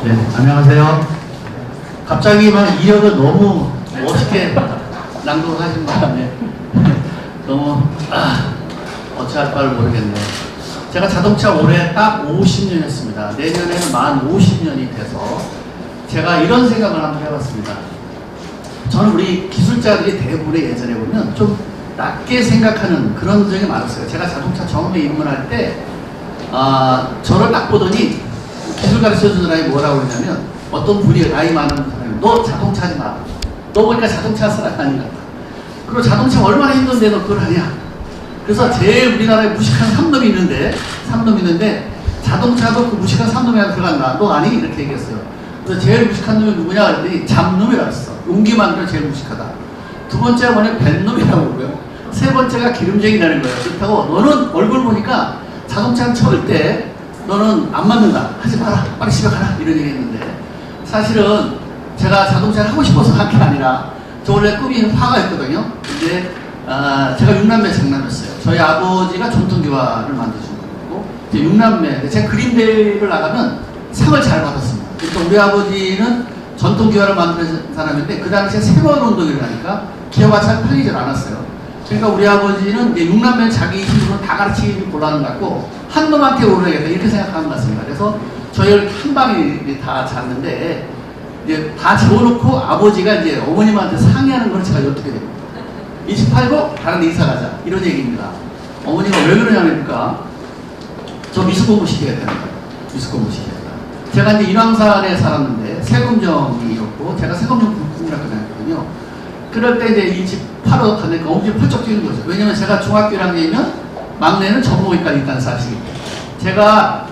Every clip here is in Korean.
네, 안녕하세요. 갑자기 막 이력을 너무 멋있게 낭독을 하신 바람에 너무 어찌할 바를 모르겠네요. 제가 자동차 올해 딱 50년 했습니다. 내년에는 만 50년이 돼서 제가 이런 생각을 한번 해봤습니다. 저는 우리 기술자들이 대부분의 예전에 보면 좀 낮게 생각하는 그런 적이 많았어요. 제가 자동차 처음에 입문할 때 저를 딱 보더니 기술 가르쳐주는 사람이 뭐라고 그러냐면, 어떤 분이 나이 많은 사람이 너 자동차 하지 마. 너 보니까 자동차 사람 아닌 것 같다. 그리고 자동차 얼마나 힘든데 너 그걸 하냐. 그래서 제일 우리나라에 무식한 삼놈이 있는데 자동차도 그 무식한 삼놈이 하나 들어간다. 너 아니? 이렇게 얘기했어요. 그래서 제일 무식한 놈이 누구냐 그랬더니 잡놈이라고 했어. 용기 만들어 제일 무식하다. 두 번째가 뭐냐, 뱃놈이라고 그러고요. 세 번째가 기름쟁이라는 거예요. 그렇다고 너는 얼굴 보니까 자동차는 절대 너는 안 맞는다. 하지 마라. 빨리 집에 가라. 이런 얘기 했는데, 사실은 제가 자동차를 하고 싶어서 한 게 아니라 저 원래 꿈이 화가였거든요. 근데 제가 6남매 장남이었어요. 저희 아버지가 전통기와를 만드신 거고, 이제 6남매. 제가 그린데이를 나가면 상을 잘 받았습니다. 그러니까 우리 아버지는 전통기와를 만드는 사람인데 그 당시에 새로운 운동을 하니까 기와가 잘 팔리질 않았어요. 그러니까 우리 아버지는 이제 6남매 자기 힘으로 다 가르치기 곤란한 것 같고 한 놈한테 오르겠다 이렇게 생각하는 것 같습니다. 그래서 저희를 한 방에 다 잤는데, 이제 다 재워놓고 아버지가 이제 어머님한테 상의하는 걸 제가 어떻게 됩니다. 이 집 팔고 다른 데 이사 가자 이런 얘기입니다. 어머니가 왜 그러냐니까 저 미술 공부 시켜야겠다. 미술 공부 시켜야겠다. 제가 이제 인왕산에 살았는데 세금정이었고 제가 세금정 국문학교 다녔거든요. 그럴 때 이제 이 집 팔러 가니까 엄지 펄쩍 뛰는 거죠. 왜냐면 제가 중학교 1학년이면 막내는 전공의까지 있다는 사실이에요. 제가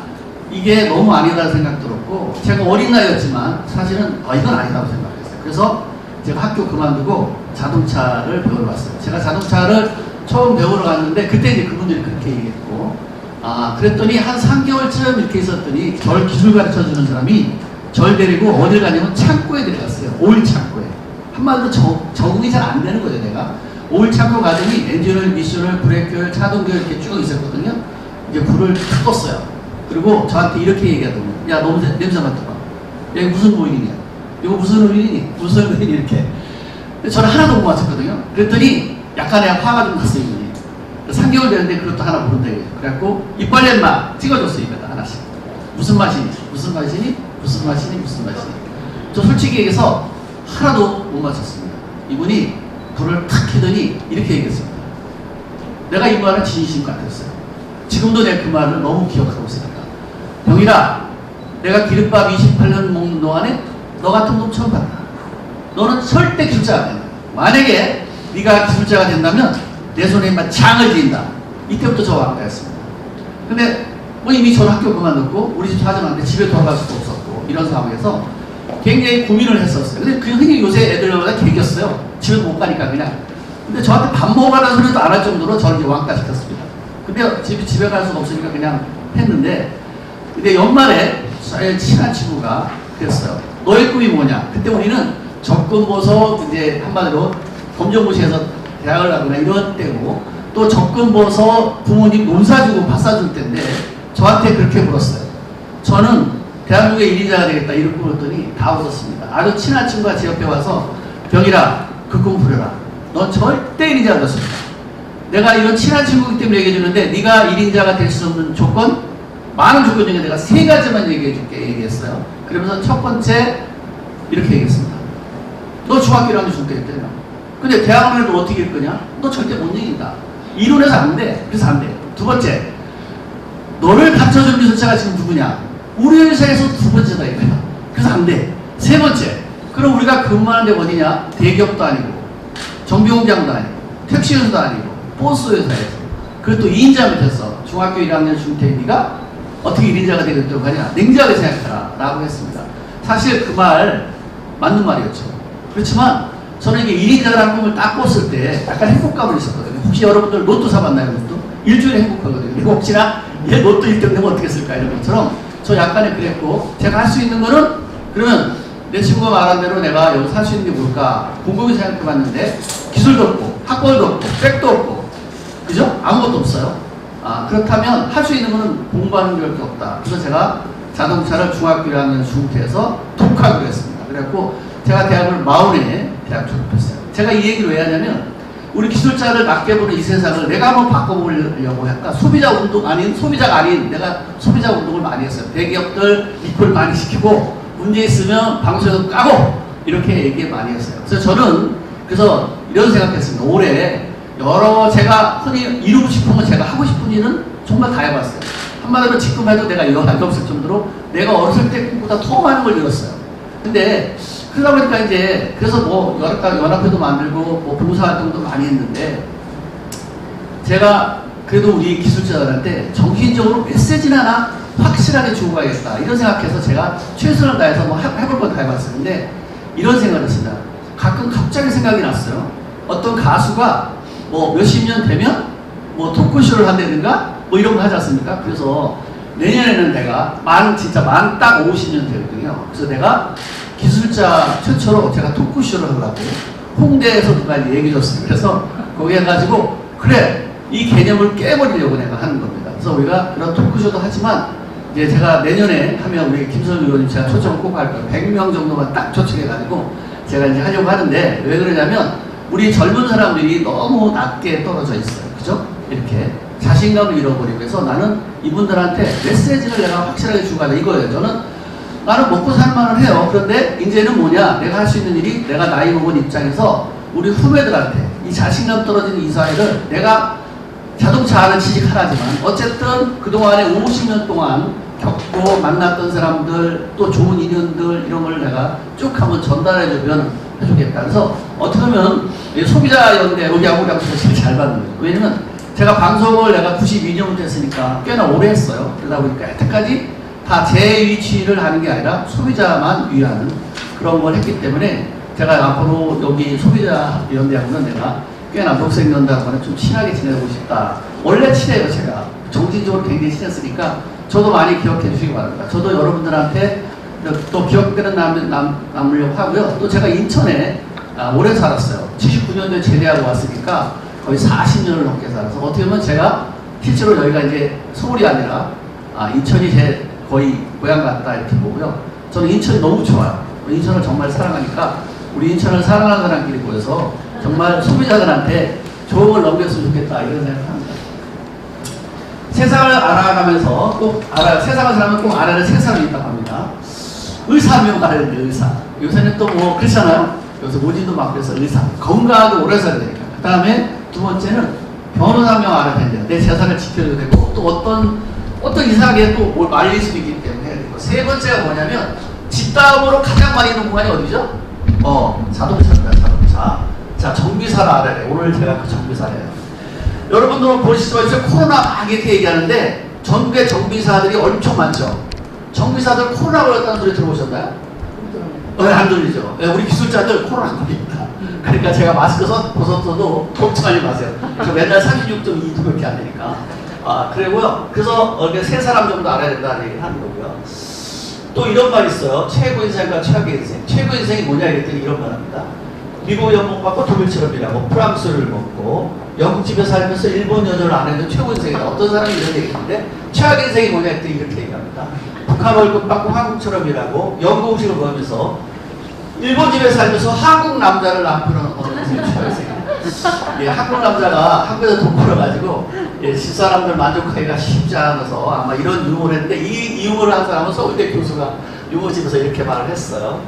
이게 너무 아니다는 생각 들었고, 제가 어린 나이였지만 사실은 이건 아니다고 생각했어요. 그래서 제가 학교 그만두고 자동차를 배우러 왔어요. 제가 자동차를 처음 배우러 갔는데 그때 이제 그분들이 그렇게 얘기했고, 그랬더니 한 3개월쯤 이렇게 있었더니 절 기술 가르쳐 주는 사람이 절 데리고 어딜 가냐면 창고에 데려갔어요. 오일 창고에. 한마디로 적응이 잘 안 되는 거죠, 내가. 오일 창고 가더니 엔진오일, 미션오일, 브레이크오일, 차동기오일 이렇게 쭉 있었거든요. 이제 불을 탁 껐어요. 그리고 저한테 이렇게 얘기하더군요. 야, 너무 냄새 맡아봐. 야, 이거 무슨 오일이냐? 이거 무슨 오일이니? 무슨 오일이니? 이렇게. 저는 하나도 못 맞췄거든요. 그랬더니 약간의 화가 좀 났어요, 이분이. 3개월 되는데 그것도 하나 모른다 이거예요. 그래갖고 이빨 맛 찍어줬어요, 입에다 하나씩. 무슨 맛이니? 무슨 맛이니? 무슨 맛이니? 무슨 맛이니? 저 솔직히 얘기해서 하나도 못 맞췄습니다. 이분이 불을 탁 켜더니 이렇게 얘기했습니다. 내가 이 말은 진심 같았어요. 지금도 내가 그 말을 너무 기억하고 있습니다. 병이라, 내가 기름밥 28년 먹는 동안에 너 같은 놈 처음 봤다. 너는 절대 기술자가 안 된다. 만약에 네가 기술자가 된다면 내 손에 막 장을 지인다. 이때부터 저 왕따였습니다. 근데 뭐 이미 저는 학교 그만뒀고 우리 집 사정하는데 집에 돌아갈 수도 없었고 이런 상황에서 굉장히 고민을 했었어요. 근데 그 흔히 요새 애들보다 개겼어요. 집에 못 가니까 그냥. 근데 저한테 밥 먹으라는 소리도 안 할 정도로 저를 이제 왕따 시켰습니다. 근데 집에 갈 수가 없으니까 그냥 했는데, 근데 연말에 저의 친한 친구가 그랬어요. 너의 꿈이 뭐냐? 그때 우리는 접근보서 이제 한마디로 검정고시에서 대학을 가거나 이런 때고, 또 접근보서 부모님 돈 사주고 밥 사줄 때인데 저한테 그렇게 물었어요. 저는 대한민국의 1인자가 되겠다 이렇게 물었더니 다 웃었습니다. 아주 친한 친구가 제 옆에 와서 병이라 그 꿈 부려라. 넌 절대 1인자가 될 수 없다. 내가 이런 친한 친구이기 때문에 얘기해 주는데 네가 1인자가 될 수 없는 조건, 많은 조건 중에 내가 3가지만 얘기해 줄게 얘기했어요. 그러면서 첫 번째 이렇게 얘기했습니다. 너 중학교 1학년 중학교 때 근데 대학원에도 어떻게 할 거냐? 너 절대 못 이긴다. 이론에서 안 돼. 그래서 안 돼. 두 번째, 너를 가르쳐준 기술자가 지금 누구냐? 우리 회사에서 두 번째다 이거야. 그래서 안 돼. 세 번째, 그럼 우리가 근무하는 데가 어디냐? 대기업도 아니고 정비공장도 아니고 택시회사도 아니고 버스 회사에서, 그것도 2인자 밑에서 중학교 1학년 중퇴 네가 어떻게 1인자가 되겠다고 하냐? 냉정하게 생각해라 라고 했습니다. 사실 그 말 맞는 말이었죠. 그렇지만 저는 이게 1인자라는 꿈을 딱 꿨을 때 약간 행복감을 있었거든요. 혹시 여러분들 로또 사봤나요? 로또? 일주일에 행복하거든요. 혹시나 얘 로또 1등 되면 어떻게 했을까 이런 것처럼 저 약간의 그랬고, 제가 할 수 있는 거는, 그러면 내 친구가 말한 대로 내가 여기서 할 수 있는 게 뭘까 곰곰이 생각해봤는데 기술도 없고 학벌도 없고 백도 없고, 그죠? 아무것도 없어요. 그렇다면 할 수 있는 거는 공부하는 게 없다. 그래서 제가 자동차를 중학교 1학년 중퇴해서 독학을 했습니다. 그래갖고 제가 대학을 마운에 대학 졸업했어요. 제가 이 얘기를 왜 하냐면 우리 기술자를 낮게 보는 이 세상을 내가 한번 바꿔보려고 할까? 소비자 운동 아닌 소비자가 아닌 내가 소비자 운동을 많이 했어요. 대기업들 리콜 많이 시키고 문제 있으면 방송에서 까고 이렇게 얘기 많이 했어요. 그래서 저는 이런 생각했습니다. 올해 여러 제가 흔히 이루고 싶은 건 제가 하고 싶은 일은 정말 다 해봤어요. 한마디로 지금 해도 내가 이거 할 게 없을 정도로 내가 어렸을 때 꿈보다 더 많은 걸 이뤘어요. 근데 그러다 보니까 이제 그래서 뭐 연합회도 만들고 뭐 봉사활동도 많이 했는데 제가 그래도 우리 기술자들한테 정신적으로 메시지는 하나 확실하게 주고 가야겠다 이런 생각해서 제가 최선을 다해서 뭐 해볼 거 다 해봤어요. 근데 이런 생각을 했습니다. 가끔 갑자기 생각이 났어요. 어떤 가수가 뭐 몇십 년 되면 뭐 토크쇼를 한다든가 뭐 이런 거 하지 않습니까? 그래서 내년에는 내가 진짜 만 딱 50년 되거든요. 그래서 내가 기술자 최초로 제가 토크쇼를 하려고 홍대에서 누가 얘기 줬어요. 그래서 거기 해가지고 그래 이 개념을 깨버리려고 내가 하는 겁니다. 그래서 우리가 그런 토크쇼도 하지만 이제 제가 내년에 하면 우리 김선우 의원님 제가 초청을 꼭 할 거예요. 100명 정도만 딱 초청해가지고 제가 이제 하려고 하는데 왜 그러냐면 우리 젊은 사람들이 너무 낮게 떨어져 있어요. 그죠? 이렇게 자신감을 잃어버리고 해서 나는 이분들한테 메시지를 내가 확실하게 주고 가자 이거예요. 나는 먹고 살만은 해요. 그런데 이제는 뭐냐 내가 할 수 있는 일이 내가 나이 먹은 입장에서 우리 후배들한테 이 자신감 떨어지는 이 사회를 내가 자동차 안에 취직하라지만 어쨌든 그동안에 50년 동안 겪고 만났던 사람들 또 좋은 인연들 이런 걸 내가 쭉 한번 전달해주면 해주겠다. 그래서 어떻게 보면 소비자연대 우리하고 제일 잘 받는 거죠. 왜냐면 제가 방송을 내가 92년부터 했으니까 꽤나 오래 했어요. 그러다 보니까 여태까지 다 제 위치를 하는 게 아니라 소비자만 위하는 그런 걸 했기 때문에 제가 앞으로 여기 소비자연대하고는 내가 꽤나 녹색연대하고는 좀 친하게 지내고 싶다. 원래 친해요. 제가 정신적으로 굉장히 친했으니까 저도 많이 기억해 주시기 바랍니다. 저도 여러분들한테 또 기억되는 남으려고 하고요. 또 제가 인천에 오래 살았어요. 79년도에 제대하고 왔으니까 거의 40년을 넘게 살아서 어떻게 보면 제가 실제로 여기가 이제 서울이 아니라 인천이 제 거의 고향 같다 이렇게 보고요. 저는 인천이 너무 좋아요. 인천을 정말 사랑하니까 우리 인천을 사랑하는 사람끼리 모여서 정말 소비자들한테 좋은 걸 넘겼으면 좋겠다 이런 생각을 합니다. 세상을 알아가면서 세상을 살면 꼭 알아야 될 세 사람이 있다고 합니다. 의사 한 명 알아야 되는데 의사. 요새는 또 뭐 그렇잖아요. 요새 모진도 막 그래서 의사. 건강하게 오래 살아야 되니까. 그 다음에 두 번째는 변호사 한 명 알아야 된대요. 내 재산을 지켜줘야 되고 또 어떤 이상하게 또 뭘 말릴 수도 있기 때문에 해야 되고. 세 번째가 뭐냐면 집 다음으로 가장 많이 있는 공간이 어디죠? 자동차입니다. 자동차. 자, 정비사를 알아야 돼요. 오늘 제가 그 정비사래요. 여러분들은 보실 수가 있어요. 코로나 막 이렇게 얘기하는데 전국의 정비사들이 엄청 많죠. 정비사들 코로나 걸렸다는 소리 들어보셨나요? 안 들리죠. 우리 기술자들 코로나 안 걸립니다. 그러니까 제가 마스크 벗었어도 걱정하지 마세요. 저 맨날 36.2도밖에 안 되니까. 그리고요. 그래서 세 사람 정도 알아야 된다는 얘기를 하는 거고요. 또 이런 말 있어요. 최고 인생과 최악의 인생. 최고 인생이 뭐냐 이랬더니 이런 말 합니다. 미국 연봉 받고 독일처럼 일하고 프랑스를 먹고 영국집에 살면서 일본 여자를 안 해도 최고 인생이다. 어떤 사람이 이런 얘기했는데 최악의 인생이 뭐냐 했더니 이렇게 얘기합니다. 북한 월급 받고 한국처럼 일하고 영국 음식을 먹으면서 일본 집에 살면서 한국 남자를 남편으로 얻는 인생이 최악의 인생이다. 예, 한국 남자가 한국에서 돈 벌어가지고 집사람들 만족하기가 쉽지 않아서 아마 이런 유머를 했는데 이 유머를 한 사람은 서울대 교수가 유머집에서 이렇게 말을 했어요.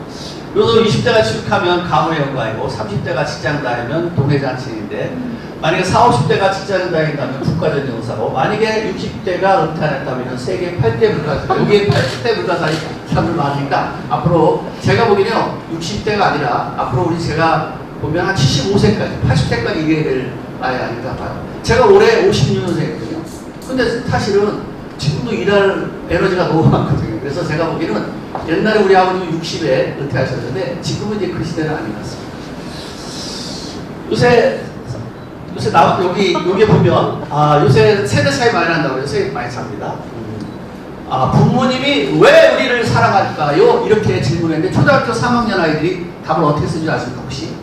그래서 20대가 취직하면 가문의 영광이고 30대가 직장 다니면 동해잔치인데 만약에 40, 50대가 직장을 다닌다면 국가적 영사고 만약에 60대가 은퇴했다면 세계 8대 불가사리 여기에 80대 불가사리 사람들 많으니까 앞으로 제가 보기에는요 60대가 아니라 앞으로 제가 보면 한 75세까지 80세까지 일해야 될 나이 아닌가 봐요. 제가 올해 56년생이거든요. 근데 사실은 지금도 일할 에너지가 너무 많거든요. 그래서 제가 보기에는 옛날에 우리 아버님은 60에 은퇴하셨는데 지금은 이제 그 시대는 아닌 것 같습니다. 요새 여기 보면 요새 세대 차이 많이 난다고 해서 많이 삽니다. 부모님이 왜 우리를 사랑할까요? 이렇게 질문했는데 초등학교 3학년 아이들이 답을 어떻게 쓰는지 아십니까 혹시?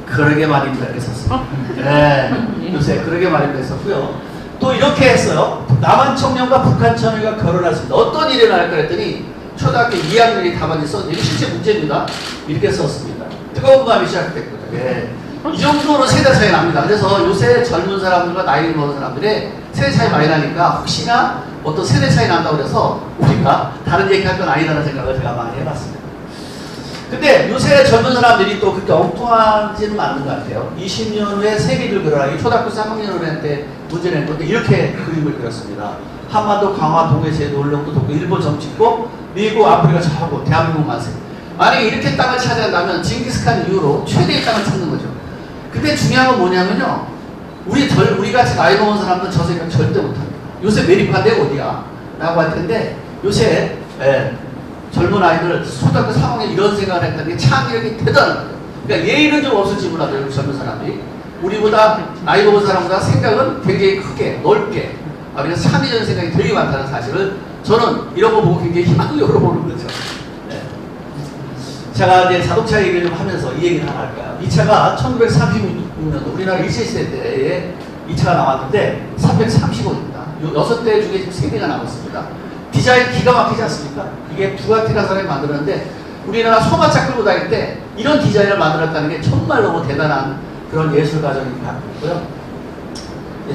그러게 말입니다. 이렇게 썼어요. 네, 요새 그러게 말입니다. 썼고요. 또 이렇게 했어요. 남한 청년과 북한 청년과 결혼했습니다. 어떤 일이 날까 했더니 초등학교 2학년이 답안지 썼는데 이게 실제 문제입니다. 이렇게 썼습니다. 뜨거운 밤이 시작됐거든요. 예. 이 정도로 세대 차이 납니다. 그래서 요새 젊은 사람들과 나이 먹은 사람들의 세대 차이 많이 나니까 혹시나 어떤 세대 차이 난다고 그래서 우리가 다른 얘기 할 건 아니라는 생각을 제가 많이 해봤습니다. 근데 요새 젊은 사람들이 또 그렇게 엉뚱하지는 않는 것 같아요. 20년 후에 세계를 그려라. 초등학교 3학년 때 문제 낸 건데 이렇게 그림을 그렸습니다. 한반도 강화 동해제 논령도 돕고 일본 정치고 미국 아프리카 저하고 대한민국 만세. 만약에 이렇게 땅을 차지한다면 징기스칸 이후로 최대의 땅을 찾는 거죠. 근데 중요한 건 뭐냐면요. 우리 같이 나이 먹은 사람들은 저 생각 절대 못합니다. 요새 매립한 데가 어디야? 라고 할 텐데 요새 젊은 아이들 초등학교 3학년 이런 생각을 했다는 게 창의력이 대단한 거예요. 그러니까 예의는 좀 없을지 몰라도 젊은 사람들이 우리보다 나이 먹은 사람보다 생각은 굉장히 크게 넓게 그래서 창의적인 생각이 되게 많다는 사실을 저는 이런 거 보고 굉장히 희망적으로 보는 거죠. 네. 제가 이제 자동차 얘기를 좀 하면서 이 얘기를 하나 할까요? 이 차가 1936년도 우리나라 일제시대 때에 이 차가 나왔는데 330원입니다. 6대 중에 지금 3대가 나왔습니다. 디자인 기가 막히지 않습니까? 이게 부가티라는 사람이 만들었는데 우리나라 소마차 끌고 다닐 때 이런 디자인을 만들었다는 게 정말 너무 대단한 그런 예술 과정이 갖고 있고요.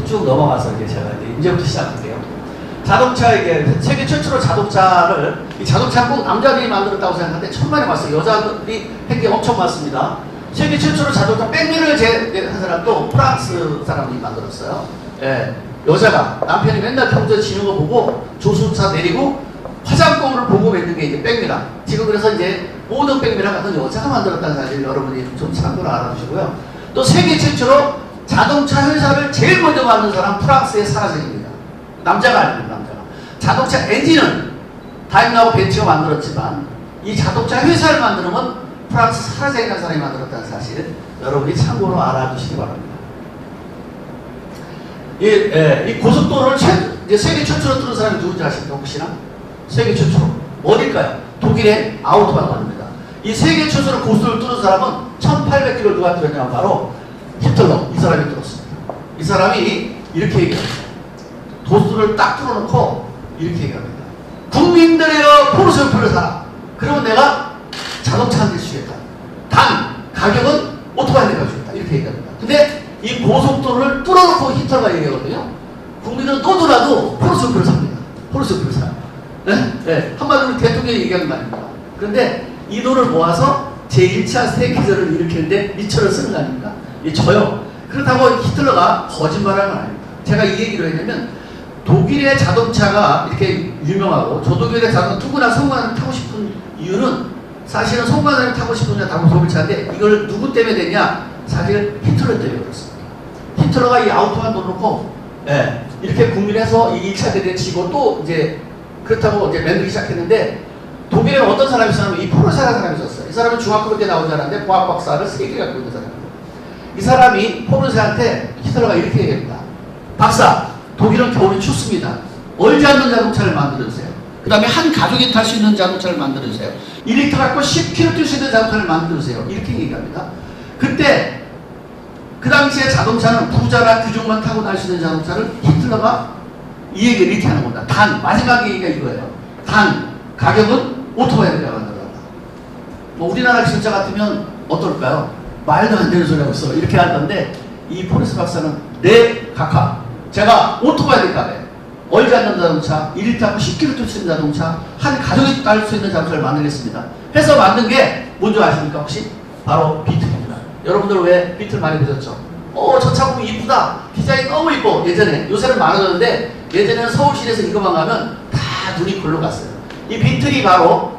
쭉 넘어가서 이제 제가 이제부터 시작할게요. 자동차 이게 세계 최초로 자동차를 이 자동차 꼭 남자들이 만들었다고 생각하는데 천만에 왔어요. 여자들이 한 게 엄청 많습니다. 세계 최초로 자동차 백미를 제한 사람도 프랑스 사람이 만들었어요. 예. 여자가 남편이 맨날 평소에 지는 거 보고 조수차 내리고 화장품을 보고 맺는 게 이제 백미라. 지금 그래서 이제 모든 백미라 같은 여자가 만들었다는 사실 여러분이 좀 참고로 알아두시고요. 또 세계 최초로 자동차 회사를 제일 먼저 만든 사람 프랑스의 사라쟁입니다. 남자가 아닙니다. 남자가. 자동차 엔진은 다임러하고 벤츠가 만들었지만 이 자동차 회사를 만드는 건 프랑스 사라쟁이라는 사람이 만들었다는 사실 여러분이 참고로 알아두시기 바랍니다. 이 고속도로를 이제 세계 최초로 뚫은 사람이 누군지 아십니까? 혹시나? 세계 최초로. 어딜까요? 독일의 아우토바hn입니다. 이 세계 최초로 고속도로를 뚫은 사람은 1800km 누가 뚫었냐면 바로 히틀러. 이 사람이 뚫었습니다. 이 사람이 이렇게 얘기합니다. 도수를 딱 뚫어놓고 이렇게 얘기합니다. 국민들이여 포르쉐표를 사라. 그러면 내가 자동차 한 대 주겠다. 단 가격은 오토바이 내가 주겠다. 이렇게 얘기합니다. 근데 이 고속도로를 뚫어놓고 히틀러가 얘기하거든요. 국민들은 또 돌아도 포르쉐표를 삽니다. 포르쉐표를 사요. 네? 네. 한마디로 대통령이 얘기하는 말입니다. 그런데 이 돈을 모아서 제1차 세계대전을 일으키는데 미천을 쓰는 거 아닙니까? 이 저요. 그렇다고 히틀러가 거짓말하는 건 아닙니다. 제가 이 얘기를 했냐면 독일의 자동차가 이렇게 유명하고 저 독일의 자동차 누구나 성관을 타고 싶은 이유는 사실은 성관을 타고 싶은 게 다고 소비차인데 이걸 누구 때문에 됐냐? 사실 히틀러 때문에 그렇습니다. 히틀러가 이 아우토만 놓고 이렇게 국민에서 이 2차 대전 치고 또 이제 그렇다고 이제 만들기 시작했는데 독일에는 어떤 사람이 있었냐면 이 포르쉐라는 사람이 있었어요. 이 사람은 중학교 때 나온 사람인데 과학 박사를 3개 갖고 있는 사람이에요. 이 사람이 포르쉐한테 히틀러가 이렇게 얘기합니다. 박사, 독일은 겨울이 춥습니다. 얼지 않는 자동차를 만들어주세요. 그 다음에 한 가족이 탈 수 있는 자동차를 만들어주세요. 1리터 갖고 10km 뛸 수 있는 자동차를 만들어주세요. 이렇게 얘기합니다. 그때 그 당시에 자동차는 부자나 귀족만 타고 다닐 수 있는 자동차를 히틀러가 이 얘기를 이렇게 하는 겁니다. 단, 마지막 얘기가 이거예요. 단, 가격은 오토바이를 만들어라. 뭐 우리나라 기술자 같으면 어떨까요? 말도 안 되는 소리 하고 있어. 이렇게 할 건데 이 포르쉐 박사는 네, 각하. 제가 오토바이 값에 얼지 않는 자동차, 1리터 10km 뛸 수 있는 자동차, 한 가족이 탈 수 있는 자동차를 만들겠습니다. 해서 만든 게 뭔지 아십니까 혹시? 바로 비틀입니다. 여러분들 왜 비틀 많이 보셨죠? 저 차 보면 이쁘다. 디자인 너무 이뻐. 예전에. 요새는 많아졌는데 예전에는 서울시내에서 이거만 가면 다 눈이 골로 갔어요. 이 비틀이 바로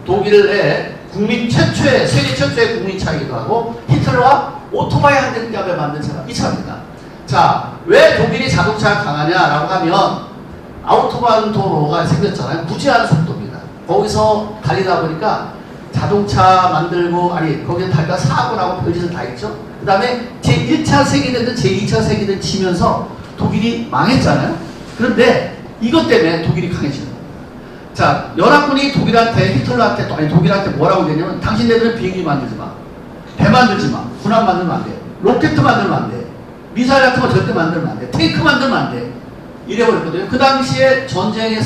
독일의 국민 최초의, 세계 최초의 국민차이기도 하고 히틀러가 오토바이 한 대 값에 만든 차가 이 차입니다. 자, 왜 독일이 자동차가 강하냐라고 하면 아우토반 도로가 생겼잖아요. 무제한 속도입니다. 거기서 달리다 보니까 자동차 만들고 거기서 달리다 사고 나고 별짓을 다 했죠. 그 다음에 제1차 세계대전, 제2차 세계대전 치면서 독일이 망했잖아요. 그런데 이것 때문에 독일이 강해지는 겁니다. 자, 연합군이 독일한테, 히틀러한테, 독일한테 뭐라고 되냐면 당신네들은 비행기 만들지 마. 배 만들지 마. 군함 만들면 안 돼. 로켓 만들면 안 돼. 미사일 같은 거 절대 만들면 안 돼. 탱크 만들면 안 돼. 이래버렸거든요. 그 당시에 전쟁에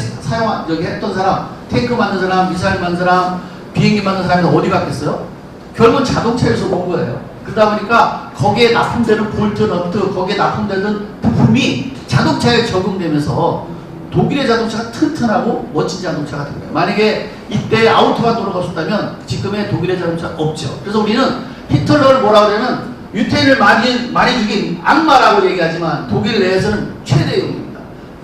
여기 했던 사람, 탱크 만든 사람, 미사일 만든 사람, 비행기 만든 사람이 어디 갔겠어요? 결국은 자동차에서 온 거예요. 그러다 보니까 거기에 납품되는 볼트, 너트, 거기에 납품되는 부품이 자동차에 적용되면서 독일의 자동차가 튼튼하고 멋진 자동차가 된 거예요. 만약에 이때 아우토가 돌아갔었다면 지금의 독일의 자동차 없죠. 그래서 우리는 히틀러를 뭐라 그러면 유태인을 많이 죽인 악마라고 얘기하지만 독일 내에서는 최대용입니다.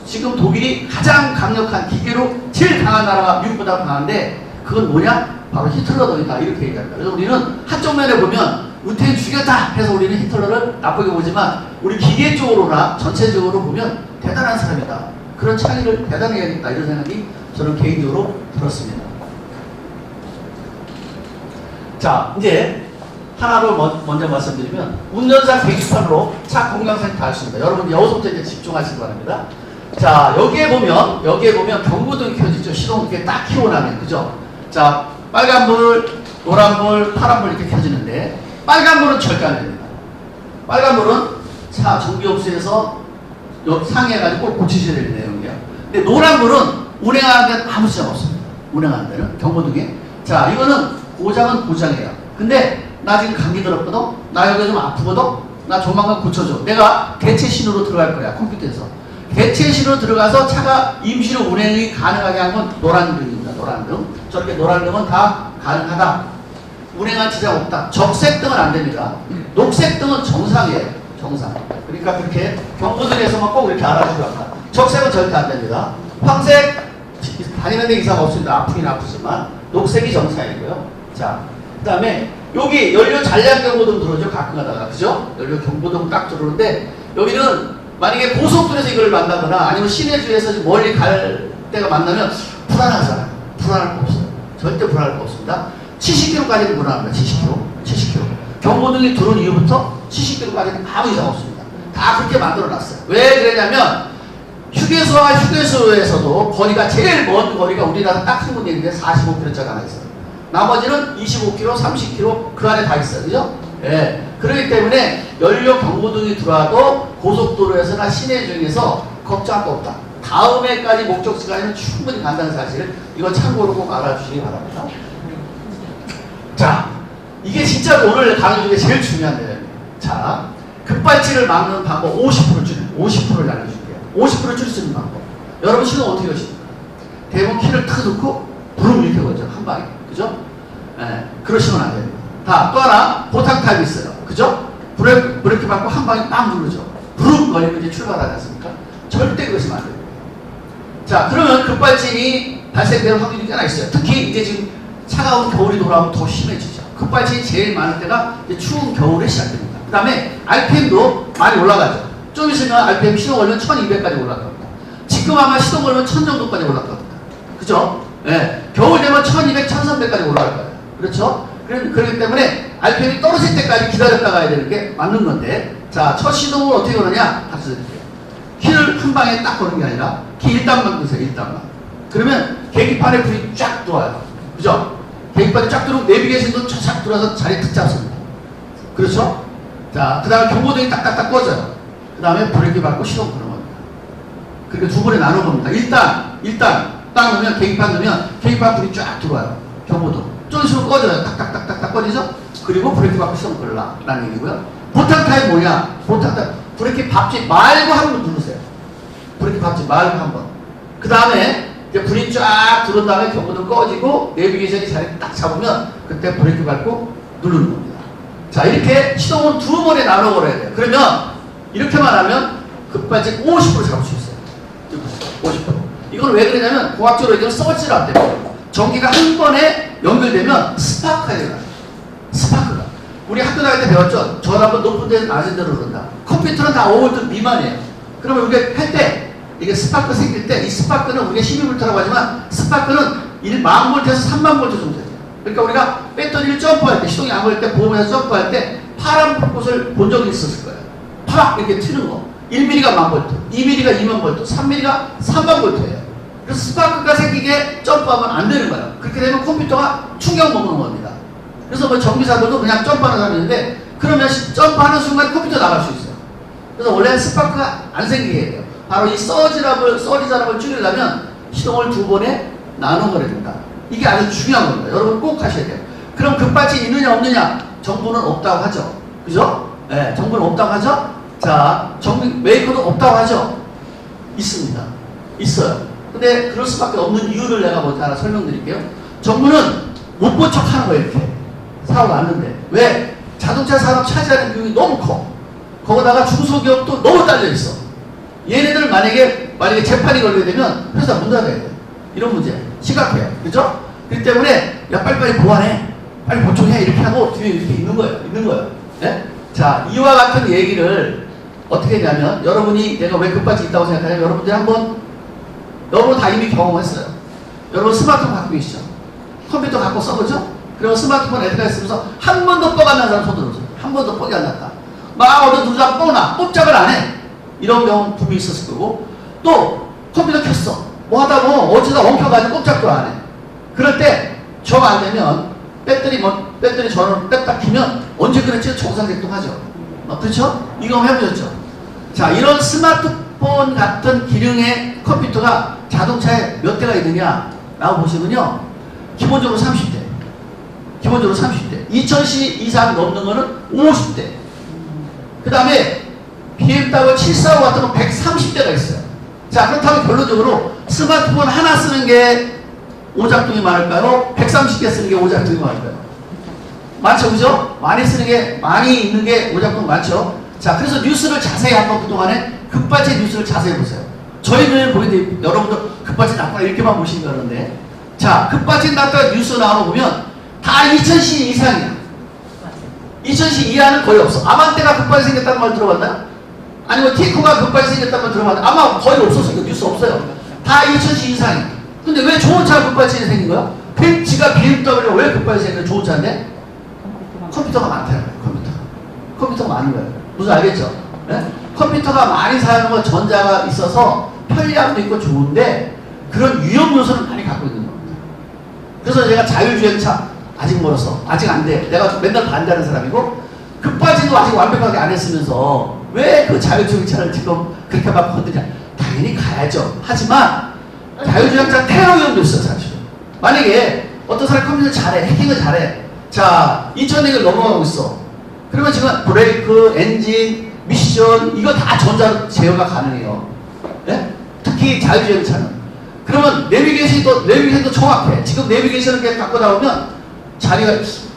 지금 독일이 가장 강력한 기계로 제일 강한 나라가 미국보다 강한데 그건 뭐냐? 바로 히틀러다 이렇게 얘기합니다. 그래서 우리는 한쪽 면에 보면 유태인 죽였다 해서 우리는 히틀러를 나쁘게 보지만 우리 기계 쪽으로나 전체적으로 보면 대단한 사람이다. 그런 차이를 대단히 해야겠다 이런 생각이 저는 개인적으로 들었습니다. 자, 이제 하나로 먼저 말씀드리면 운전사 계기판으로 차 건강센터 할 수 있습니다. 여러분 여기서부터 이제 집중하시기 바랍니다. 자, 여기에 보면 경고등이 켜지죠. 시동 이렇게 딱 켜고 나면 그죠? 자, 빨간불, 노란불, 파란불 이렇게 켜지는데 빨간불은 절대 안 됩니다. 빨간불은 차 정비업소에서 상의해가지고 꼭 고치셔야 될 내용이에요. 근데 노란불은 운행하는 데는 아무 지장 없습니다. 운행하는 데는 경고등에. 자, 이거는 고장은 고장이에요. 근데 나 지금 감기 들었거든? 나 여기 좀 아프거든? 나 조만간 고쳐줘. 내가 개체 신호로 들어갈 거야, 컴퓨터에서. 개체 신호로 들어가서 차가 임시로 운행이 가능하게 한 건 노란등입니다. 노란등. 저렇게 노란등은 다 가능하다. 운행한 지장 없다. 적색등은 안 됩니다. 녹색등은 정상이에요. 정상. 그러니까 그렇게 경고등에서만 꼭 이렇게 알아주고 합니다. 적색은 절대 안 됩니다. 황색 다니는 데 이상 없습니다. 아프긴 아프지만 녹색이 정상이고요. 자, 그 다음에 여기 연료 잔량 경고등 들어오죠. 가끔 가다가 그죠? 연료 경고등 딱 들어오는데 여기는 만약에 고속도로에서 이걸 만나거나 아니면 시내주에서 멀리 갈 때가 만나면 불안하잖아요. 불안할 거 없어요. 절대 불안할 거 없습니다. 70km까지는 불안합니다. 70km. 경고등이 들어온 이후부터 70km까지는 아무 이상 없습니다. 다 그렇게 만들어놨어요. 왜 그러냐면 휴게소와 휴게소에서도 거리가 제일 먼 거리가 우리나라 딱 한 군데 있는데 45km짜리 하나 있어요. 나머지는 25km, 30km 그 안에 다 있어요. 그죠? 예. 그렇기 때문에 연료 경고등이 들어와도 고속도로에서나 시내 중에서 걱정할 거 없다. 다음에까지 목적지까지는 충분히 간다는 사실을 이거 참고로 꼭 알아주시기 바랍니다. 자, 이게 진짜 오늘 강의 중에 제일 중요한 내용이에요. 자, 급발진을 막는 방법 50%를 알려줄게요. 50% 줄 수 있는 방법. 여러분 시동 어떻게 하십니까? 대부분 키를 탁 넣고 부름 이렇게 걸죠. 한 방에. 그죠? 예, 그러시면 안 됩니다. 또 하나, 보탁 타입이 있어요. 그죠? 브레이크 밟고 한 방에 딱 누르죠. 부름 걸리면 이제 출발하지 않습니까? 절대 그러시면 안 됩니다. 자, 그러면 급발진이 발생되는 확률이 꽤나 있어요. 특히 이제 지금 차가운 겨울이 돌아오면 더 심해지죠. 급발진이 제일 많을 때가 이제 추운 겨울에 시작됩니다. 그 다음에 RPM도 많이 올라가죠. 좀 있으면 RPM 시동 걸면 1200까지 올라갑니다. 지금 아마 시동 걸면 1000 정도까지 올라갑니다. 그죠? 예. 겨울 되면 1200, 1300까지 올라갈 거예요. 그렇죠? 그렇기 때문에 RPM이 떨어질 때까지 기다렸다 가야 되는 게 맞는 건데, 자, 첫 시동을 어떻게 거느냐? 가르쳐 드릴게요. 키를 한 방에 딱 거는 게 아니라 키 1단만 넣으세요. 1단만. 그러면 계기판에 불이 쫙 들어와요. 그죠? 계기판이 쫙 들어오면 내비게이션도 쫙 들어와서 자리 탁 잡습니다. 그렇죠? 자, 그 다음에 경고등이 딱딱딱 꺼져요. 그 다음에 브레이크 밟고 시동 거는 겁니다. 그러니까 두 번에 나눠 봅니다. 일단 딱 넣으면 계기판 넣으면 계기판 불이 쫙 들어와요. 경고등. 좀 있으면 꺼져요. 딱딱딱딱 꺼지죠? 그리고 브레이크 밟고 시동 걸라 라는 얘기고요. 보탁 타입 뭐냐? 보탁 타입 브레이크 밟지 말고 한 번 누르세요. 브레이크 밟지 말고 한 번. 그 다음에 이제 불이 쫙 들어온 다음에 경고등 꺼지고 내비게이션이 자리 딱 잡으면 그때 브레이크 밟고 누르는 겁니다. 자, 이렇게 시동은 두 번에 나눠 걸어야 돼요. 그러면 이렇게만 하면 급발진 50% 잡을 수 있어요. 50%. 이건 왜 그러냐면 공학적으로 이건 서치를 안 돼요. 전기가 한 번에 연결되면 스파크가 일어나요. 스파크가. 우리 학교 다닐 때 배웠죠? 전압은 높은 데서 낮은 데로 흐른다. 컴퓨터는 다 5V 미만이에요. 그러면 우리가 할 때 이게 스파크 생길 때 이 스파크는 우리가 12V라고 하지만 스파크는 1만V에서 3만V 정도 돼요. 그러니까 우리가 배터리를 점프할 때, 시동이 안 걸릴 때, 보험에서 점프할 때 파란 불꽃을 본 적이 있었을 거예요. 팍! 이렇게 튀는 거. 1mm가 1000V, 2mm가 2만V, 3mm가 3만V예요. 그래서 스파크가 생기게 점프하면 안 되는 거예요. 그렇게 되면 컴퓨터가 충격 먹는 겁니다. 그래서 뭐 전기사들도 그냥 점프하는 사람이 있는데 그러면 점프하는 순간 컴퓨터 나갈 수 있어요. 그래서 원래는 스파크가 안 생기게 해야 돼요. 바로 이 서리자람을 줄이려면 시동을 2번에 나눠버려야 된다. 이게 아주 중요한 겁니다. 여러분 꼭 하셔야 돼요. 그럼 급발진 있느냐 없느냐? 정부는 없다고 하죠. 그죠? 네, 정부는 없다고 하죠? 자, 메이커도 없다고 하죠? 있습니다. 있어요. 근데 그럴 수밖에 없는 이유를 내가 먼저 하나 설명드릴게요. 정부는 못 본 척 하는 거예요, 이렇게. 사고가 났는데. 왜? 자동차 산업 차지하는 비용이 너무 커. 거기다가 중소기업도 너무 딸려있어. 얘네들 만약에 재판이 걸리게 되면 회사 문 닫아야 돼. 이런 문제. 심각해요. 그죠? 그렇기 때문에, 야, 빨리빨리 보완해. 빨리 보충해. 이렇게 하고 뒤에 이렇게 있는 거예요. 네? 자, 이와 같은 얘기를 어떻게 했냐면, 여러분이 내가 왜 급발진 있다고 생각하냐면, 여러분들이 여러분 다 이미 경험했어요. 여러분 스마트폰 갖고 계시죠? 컴퓨터 갖고 써보죠? 그리고 스마트폰 애들가 쓰면서 한 번도 뻑 안 난 사람 손 들어보세요. 한 번도 뻑이 안 났다. 막 어디 누르다 뻑나, 꼼짝을 안 해. 이런 경험 분명히 있었을 거고, 또 컴퓨터 켰어. 뭐 하다 보면 어쩌다 엉켜가지고 꼼짝도 안 해. 그럴 때 정 안 되면 배터리 전원을 뺐다 키면 언제 그랬지? 정상작동하죠. 그렇죠? 이거 한번 해보셨죠? 자, 이런 스마트폰 같은 기능의 컴퓨터가 자동차에 몇 대가 있느냐 라고 보시면요, 기본적으로 30대, 2000cc 이상 넘는 거는 50대, 그 다음에 BMW 745 같은 건 130대가 있어요. 자, 그렇다면 결론적으로 스마트폰 하나 쓰는 게 오작동이 많을까요? 130개 쓰는 게 오작동이 많을까요? 많죠, 그죠? 많이 있는 게 오작동 많죠? 자, 그래서 뉴스를 자세히 한번 그동안에 급발진 뉴스를 자세히 보세요. 저희는 보이는데 여러분들 급발진 났구나 이렇게만 보시는 거는데, 자, 급발진 났다 뉴스 나와보면 다 2000cc 이상이야. 2000cc 이하는 거의 없어. 아반떼가 급발진 생겼다는 말 들어봤나요? 아니면 티코가 급발진 생겼다는 말 들어봤나요? 아마 거의 없었어요. 뉴스 없어요. 다 2000cc 이상이야. 근데 왜 좋은 차가 급발진이 생긴 거야? 벤츠가 BMW가 왜 급발진이 생긴 거야? 좋은 차인데? 컴퓨터가 많다는 거예요. 컴퓨터가 많은 거예요. 무슨 알겠죠? 네? 컴퓨터가 많이 사용하는 전자가 있어서 편리함도 있고 좋은데 그런 위험 요소를 많이 갖고 있는 겁니다. 그래서 제가 자율주행차 아직 멀었어. 아직 안 돼. 내가 맨날 반대하는 사람이고 급발진도 아직 완벽하게 안 했으면서 왜 그 자율주행차를 지금 그렇게 막 건드냐. 당연히 가야죠. 하지만 자율주행차 테러 위험도 있어요, 사실. 만약에 어떤 사람이 컴퓨터 잘해, 해킹을 잘해. 자, 2000넥을 넘어가고 있어. 그러면 지금 브레이크, 엔진, 미션, 이거 다 전자로 제어가 가능해요. 네? 특히 자율주행차는. 그러면 내비게이션도 정확해. 지금 내비게이션을 이렇게 갖고 나오면 자기가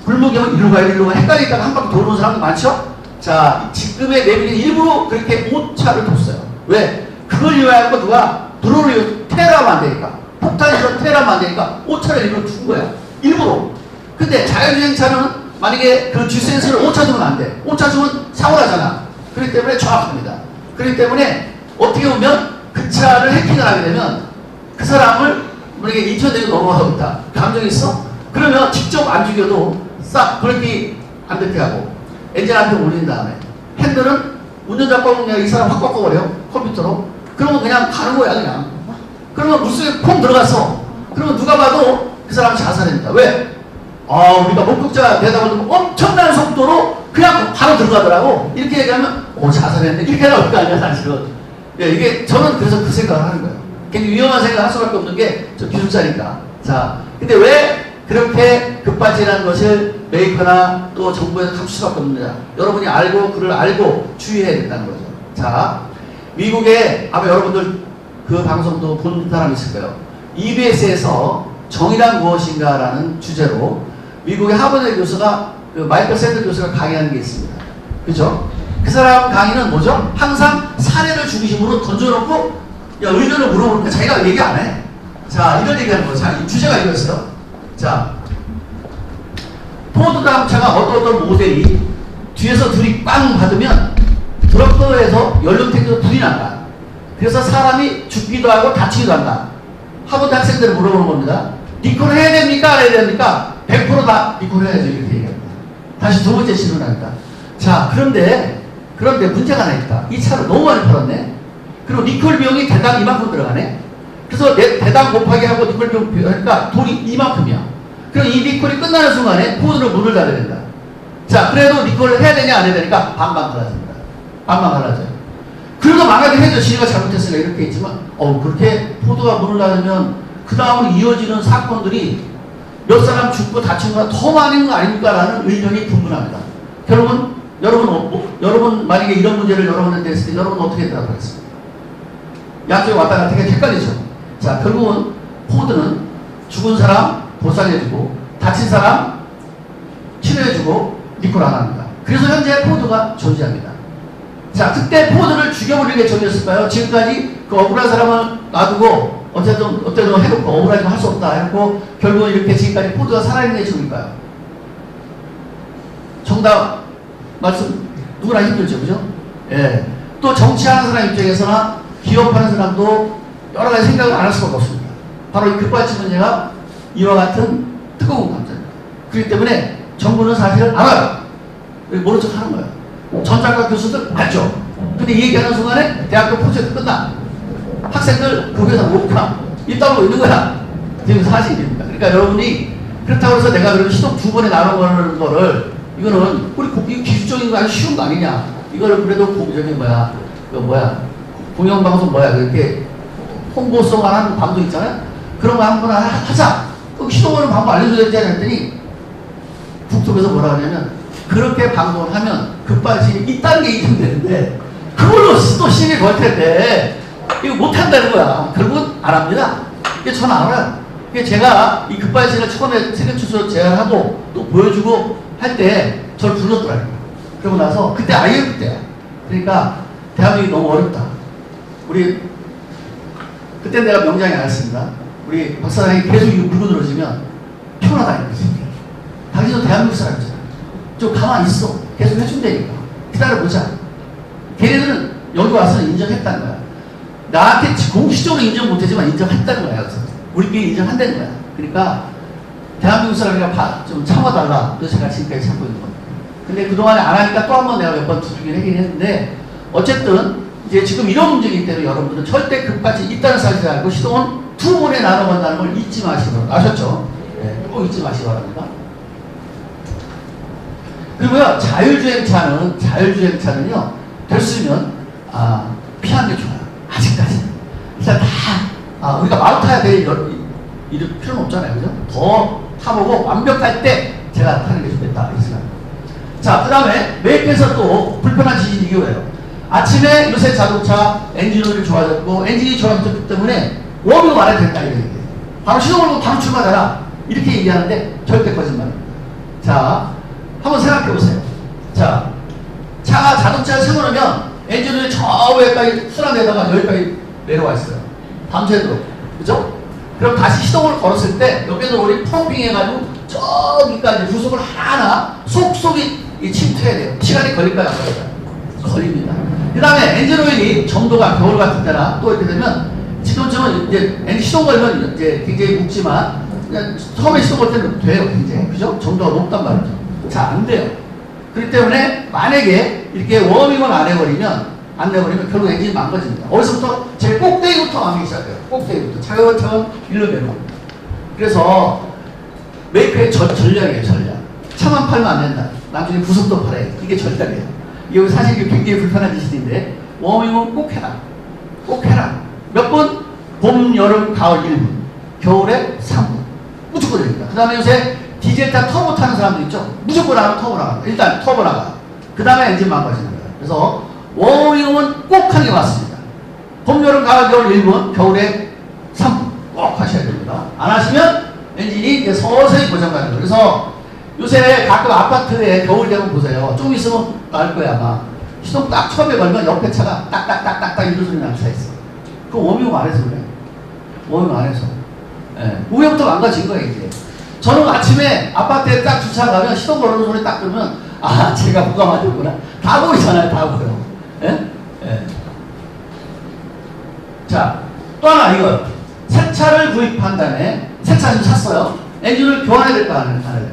불목이면 일로 가야 헷갈리다가 한 바퀴 도는 사람도 많죠? 자, 지금의 내비게이션 일부러 그렇게 오차를 뒀어요. 왜? 그걸 이용하고 누가 드론을 테러하면 안 되니까. 폭탄에서 테러하면 안 되니까 오차를 일부러 둔 거야. 일부러. 근데 자율주행차는 만약에 그 G센서를 오차 주면 안 돼. 오차 주면 사고 나잖아. 그렇기 때문에 정확합니다. 그렇기 때문에 어떻게 보면 그 차를 해킹을 하게 되면 그 사람을 만약에 2000대로 넘어가고 있다. 감정이 있어? 그러면 직접 안 죽여도 싹 브레이크 안 닿게 하고 엔진 앞에 올린 다음에 핸들은 운전자 꺾으면 이 사람 확 꺾어버려. 컴퓨터로. 그러면 그냥 가는 거야, 그냥. 그러면 물속에 폼 들어갔어. 그러면 누가 봐도 그 사람 자살합니다. 왜? 우리가 목격자 대답을 엄청난 속도로 그냥 바로 들어가더라고. 이렇게 얘기하면, 자살했네. 이렇게 나올 거 아니야, 사실은. 예, 이게, 저는 그래서 그 생각을 하는 거예요. 굉장히 위험한 생각을 할 수밖에 없는 게, 저 기술자니까. 자, 근데 왜 그렇게 급발진하는 것을 메이커나 또 정부에서 감출 수밖에 없느냐. 여러분이 그를 알고 주의해야 된다는 거죠. 자, 미국에, 아마 여러분들 그 방송도 본 사람이 있을 거예요. EBS에서 정의란 무엇인가라는 주제로 미국의 하버드 교수가, 마이클 샌드 교수가 강의하는 게 있습니다. 그죠? 그 사람 강의는 뭐죠? 항상 사례를 중심으로 던져놓고, 의견을 물어보니까 자기가 얘기 안 해. 자, 이런 얘기하는 거예요. 자, 이 주제가 이거였어요. 자, 포드 자동차가 어떤 모델이 뒤에서 둘이 빵 받으면 트럭터에서 연료탱크에서 불이 난다. 그래서 사람이 죽기도 하고 다치기도 한다. 하버드 학생들을 물어보는 겁니다. 리콜 해야 됩니까? 안 해야 됩니까? 100% 다 리콜 해야죠. 이렇게 얘기합니다. 다시 두 번째 질문합니다. 자, 그런데 문제가 하나 있다. 이 차를 너무 많이 팔았네. 그리고 리콜 비용이 대당 이만큼 들어가네. 그래서 대당 곱하기 하고 리콜 비용 하니까 돈이 이만큼이야. 그럼 이 리콜이 끝나는 순간에 포드로 문을 닫아야 된다. 자, 그래도 리콜을 해야 되냐 안 해야 되니까 반반 갈라집니다. 반반 갈라져요. 그래도 만약에 해도 지가 잘못했으니까 이렇게 있지만, 그렇게 포도가 문을 닫으면 그 다음으로 이어지는 사건들이 몇 사람 죽고 다친 거가 더 많은 거 아닙니까? 라는 의견이 분분합니다. 여러분 만약에 이런 문제를 여러분한테 했을 때 여러분은 어떻게 대답하겠습니까? 양쪽에 왔다 갔다 헷갈리죠. 자, 결국은 포드는 죽은 사람 보상해주고 다친 사람 치료해주고 리콜 안 합니다. 그래서 현재 포드가 존재합니다. 자, 그때 포드를 죽여버리는 게 정이었을까요? 지금까지 그 억울한 사람을 놔두고 어쨌든 해놓고 억울하지만 할 수 없다 해놓고 결국은 이렇게 지금까지 포드가 살아있는 게 정일까요? 정답 말씀 누구나 힘들죠, 그죠? 예. 또 정치하는 사람 입장에서나 기업하는 사람도 여러 가지 생각을 안 할 수밖에 없습니다. 바로 이 급발진 문제가 이와 같은 뜨거운 감정입니다. 그렇기 때문에 정부는 사실을 알아요. 모른 척 하는 거예요. 전작가 교수들 알죠. 근데 이 얘기하는 순간에 대학교 프로젝트 끝나. 학생들 그 회사 못 가. 있다고 있는 거야. 지금 사실입니다. 그러니까 여러분이 그렇다고 해서 내가 그래도 시동 2번에 나눠보는 거를 이거는 우리 기술적인 거 아주 쉬운 거 아니냐. 이거를 그래도 공영방송 그렇게 홍보성 하는 방송 있잖아요. 그런 거 한번 하자. 시동하는 방법 알려줘야 되지 않았더니 국토부에서 뭐라 하냐면 그렇게 방송을 하면 급발진이 있다는 게 인정되는데 그걸로 또 시비 걸 텐데 이거 못한다는 거야. 결국은 안 합니다. 이게 저는 알아요. 이게 제가 이 급발진을 처음에 세계추수로 제안하고 또 보여주고 할 때 저를 불렀더라고요. 그러고 나서 그때 IMF 때야. 그러니까 대한민국이 너무 어렵다. 그때 내가 명장이 나왔습니다. 우리 박사장이 계속 이거 물고 들어지면 편하다 이거지. 당신도 대한민국 사람이잖아. 좀 가만히 있어. 계속 해준다니까. 기다려보자. 걔네들은 여기 와서 인정했다는 거야. 나한테 공식적으로 인정 못했지만 인정했다는 거야. 그래서 우리끼리 인정한다는 거야. 그러니까 대한민국 사람이라 좀 참아달라. 그래서 제가 지금까지 참고 있는 겁니다. 근데 그동안에 안 하니까 또 한 번 내가 몇 번 두들긴 하긴 했는데 어쨌든 이제 지금 이런 문제이기 때문에 여러분들은 절대 급같이 있다는 사실을 알고 시동은 2번에 나눠간다는 걸 잊지 마시기 바랍니다. 아셨죠? 네, 꼭 잊지 마시기 바랍니다. 그리고요, 자율주행차는요, 됐으면, 피하는 게 좋아요. 아직까지. 일단 우리가 마음 타야 될 이럴 필요는 없잖아요. 그죠? 더 타보고 완벽할 때 제가 타는 게 좋겠다. 이 생각입니다. 자, 그 다음에 메이크에서 또 불편한 지진이 이게 왜요? 아침에 요새 자동차 엔진오일이 좋아졌고 엔진이 좋아졌기 때문에 워밍업 안 해도 된다 이런 얘기예요. 바로 시동을 걸고 바로 출발하라 이렇게 얘기하는데 절대 거짓말입니다. 자, 한번 생각해 보세요. 자, 차가 자동차를 세워놓으면 엔진오일이 저 위에까지 순환되다가 여기까지 내려와 있어요. 밤새도록. 그죠? 그럼 다시 시동을 걸었을 때 여기서 우리 펌핑해가지고 저기까지 부속을 하나 속속이 침투해야 돼요. 시간이 걸릴까요? 안 걸릴까요? 걸립니다. 그 다음에 엔진오일이 정도가 겨울 같은 때나 또 이렇게 되면 지금쯤은 이제 엔진 시동 걸면 이제 굉장히 묵지만 그냥 처음에 시동 걸 때는 돼요. 굉장히. 그죠? 정도가 높단 말이죠. 자, 안 돼요. 그렇기 때문에 만약에 이렇게 워밍을 안 해버리면 결국 엔진이 망가집니다. 어디서부터? 제일 꼭대기부터 망하기 시작해요. 꼭대기부터. 차근차근 일로 내려옵니다. 그래서 메이크의 전략이에요, 전략. 차만 팔면 안 된다. 나중에 부속도 팔아야 돼. 이게 전략이에요. 이게 사실 굉장히 불편한 짓인데, 워밍은 꼭 해라. 꼭 해라. 몇 분? 봄, 여름, 가을 1분. 겨울에 3분. 무조건 됩니다. 그 다음에 요새 디젤차 터보 타는 사람들 있죠? 무조건 나가면 터보 나가. 일단 터보 나가. 그 다음에 엔진 망가지는 거예요. 그래서 워밍은 꼭 하는 게 맞습니다. 봄, 여름, 가을, 겨울 1분, 겨울에 3분 꼭 하셔야 됩니다. 안 하시면 엔진이 이제 서서히 고장나는 거예요. 그래서 요새 가끔 아파트에 겨울 되면 보세요. 좀 있으면 날 거야 아마. 시동 딱 처음에 걸면 옆에 차가 딱딱딱딱딱 이런 소리 나는 차 있어. 그거 워밍업 안 해서 그래. 워밍업 안 해서. 예. 위에부터 망가진 거예요 이제. 저는 아침에 아파트에 딱 주차가면 시동 걸어놓은 소리 딱 들으면 제가 뭐가 맞았구나. 다 보이잖아요. 다 보여. 예? 예. 자, 또 하나 이거. 새 차를 구입한 다음에 새 차 좀 샀어요. 엔진을 교환해야 될까 안 해야 될까?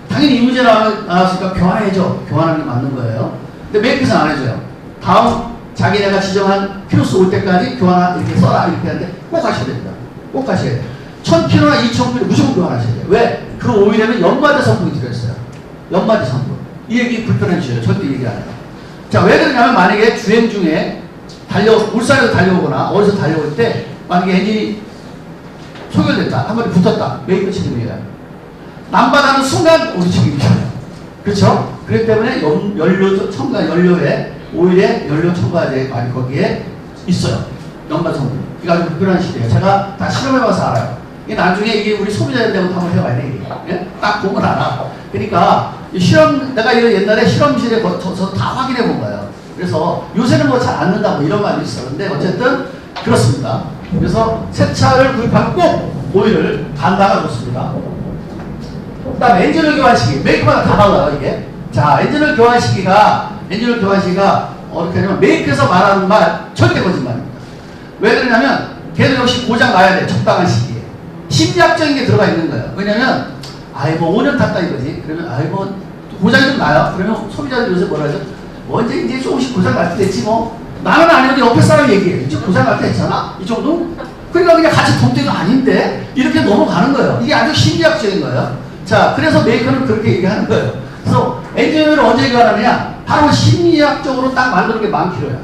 당연히 이 문제 나왔으니까 교환해야죠. 교환하는 게 맞는 거예요. 근데 메이커에서는 안 해줘요. 다음 자기네가 지정한 키로수 올 때까지 이렇게 써라 이렇게 하는데 꼭 하셔야 됩니다. 꼭 하셔야 돼요. 1000km나 2000km 무조건 교환하셔야 돼요. 왜? 그 오일에는 연마제 성분이 들어있어요. 연마제 성분. 이 얘기 불편해 주셔요. 절대 얘기 안 해요. 자, 왜 그러냐면 만약에 주행 중에 울산에서 달려오거나 어디서 달려올 때 만약에 엔진이 소결됐다, 한 번에 붙었다, 메이커 책임이에요. 남바다는 순간 우리 책임이잖아요. 그렇죠? 그렇기 때문에 연료 첨가 연료에 오일에 연료 첨가제 많이 거기에 있어요. 연관 성분. 이거 아주 특별한 시대예요. 제가 다 실험해봐서 알아요. 이게 나중에 이게 우리 소비자들한테 한번 해봐야 돼. 예? 딱 보면 알아. 그러니까 실험 내가 이거 옛날에 실험실에 거쳐서 다 확인해 본 거예요. 그래서 요새는 뭐 잘 안 넣는다 뭐 이런 말이 있었는데 어쨌든 그렇습니다. 그래서 새 차를 구입하면 꼭 오일을 간다가 좋습니다. 그 다음에 엔진오일 교환 시기. 메이커마다 다 달라요, 이게. 자, 엔진오일 교환 시기가 어떻게 하냐면, 메이커에서 말하는 말, 절대 거짓말입니다. 왜 그러냐면, 걔도 역시 고장 나야 돼, 적당한 시기에. 심리학적인 게 들어가 있는 거예요. 왜냐면, 아이, 뭐 5년 탔다 이거지. 그러면, 아이, 뭐, 고장이 좀 나요. 그러면 소비자들 요새 뭐라 하죠? 뭐, 이제 조금씩 고장 날 때 됐지, 뭐. 나는 아니어도 옆에 사람 얘기해. 이제 고장 날 때 했잖아? 이 정도? 그러니까 그냥 같이 동대도 아닌데, 이렇게 넘어가는 거예요. 이게 아주 심리학적인 거예요. 자, 그래서 메이커는 그렇게 얘기하는 거예요. 그래서 엔진오일을 언제 교환하느냐? 바로 심리학적으로 딱 만드는 게 10,000km야.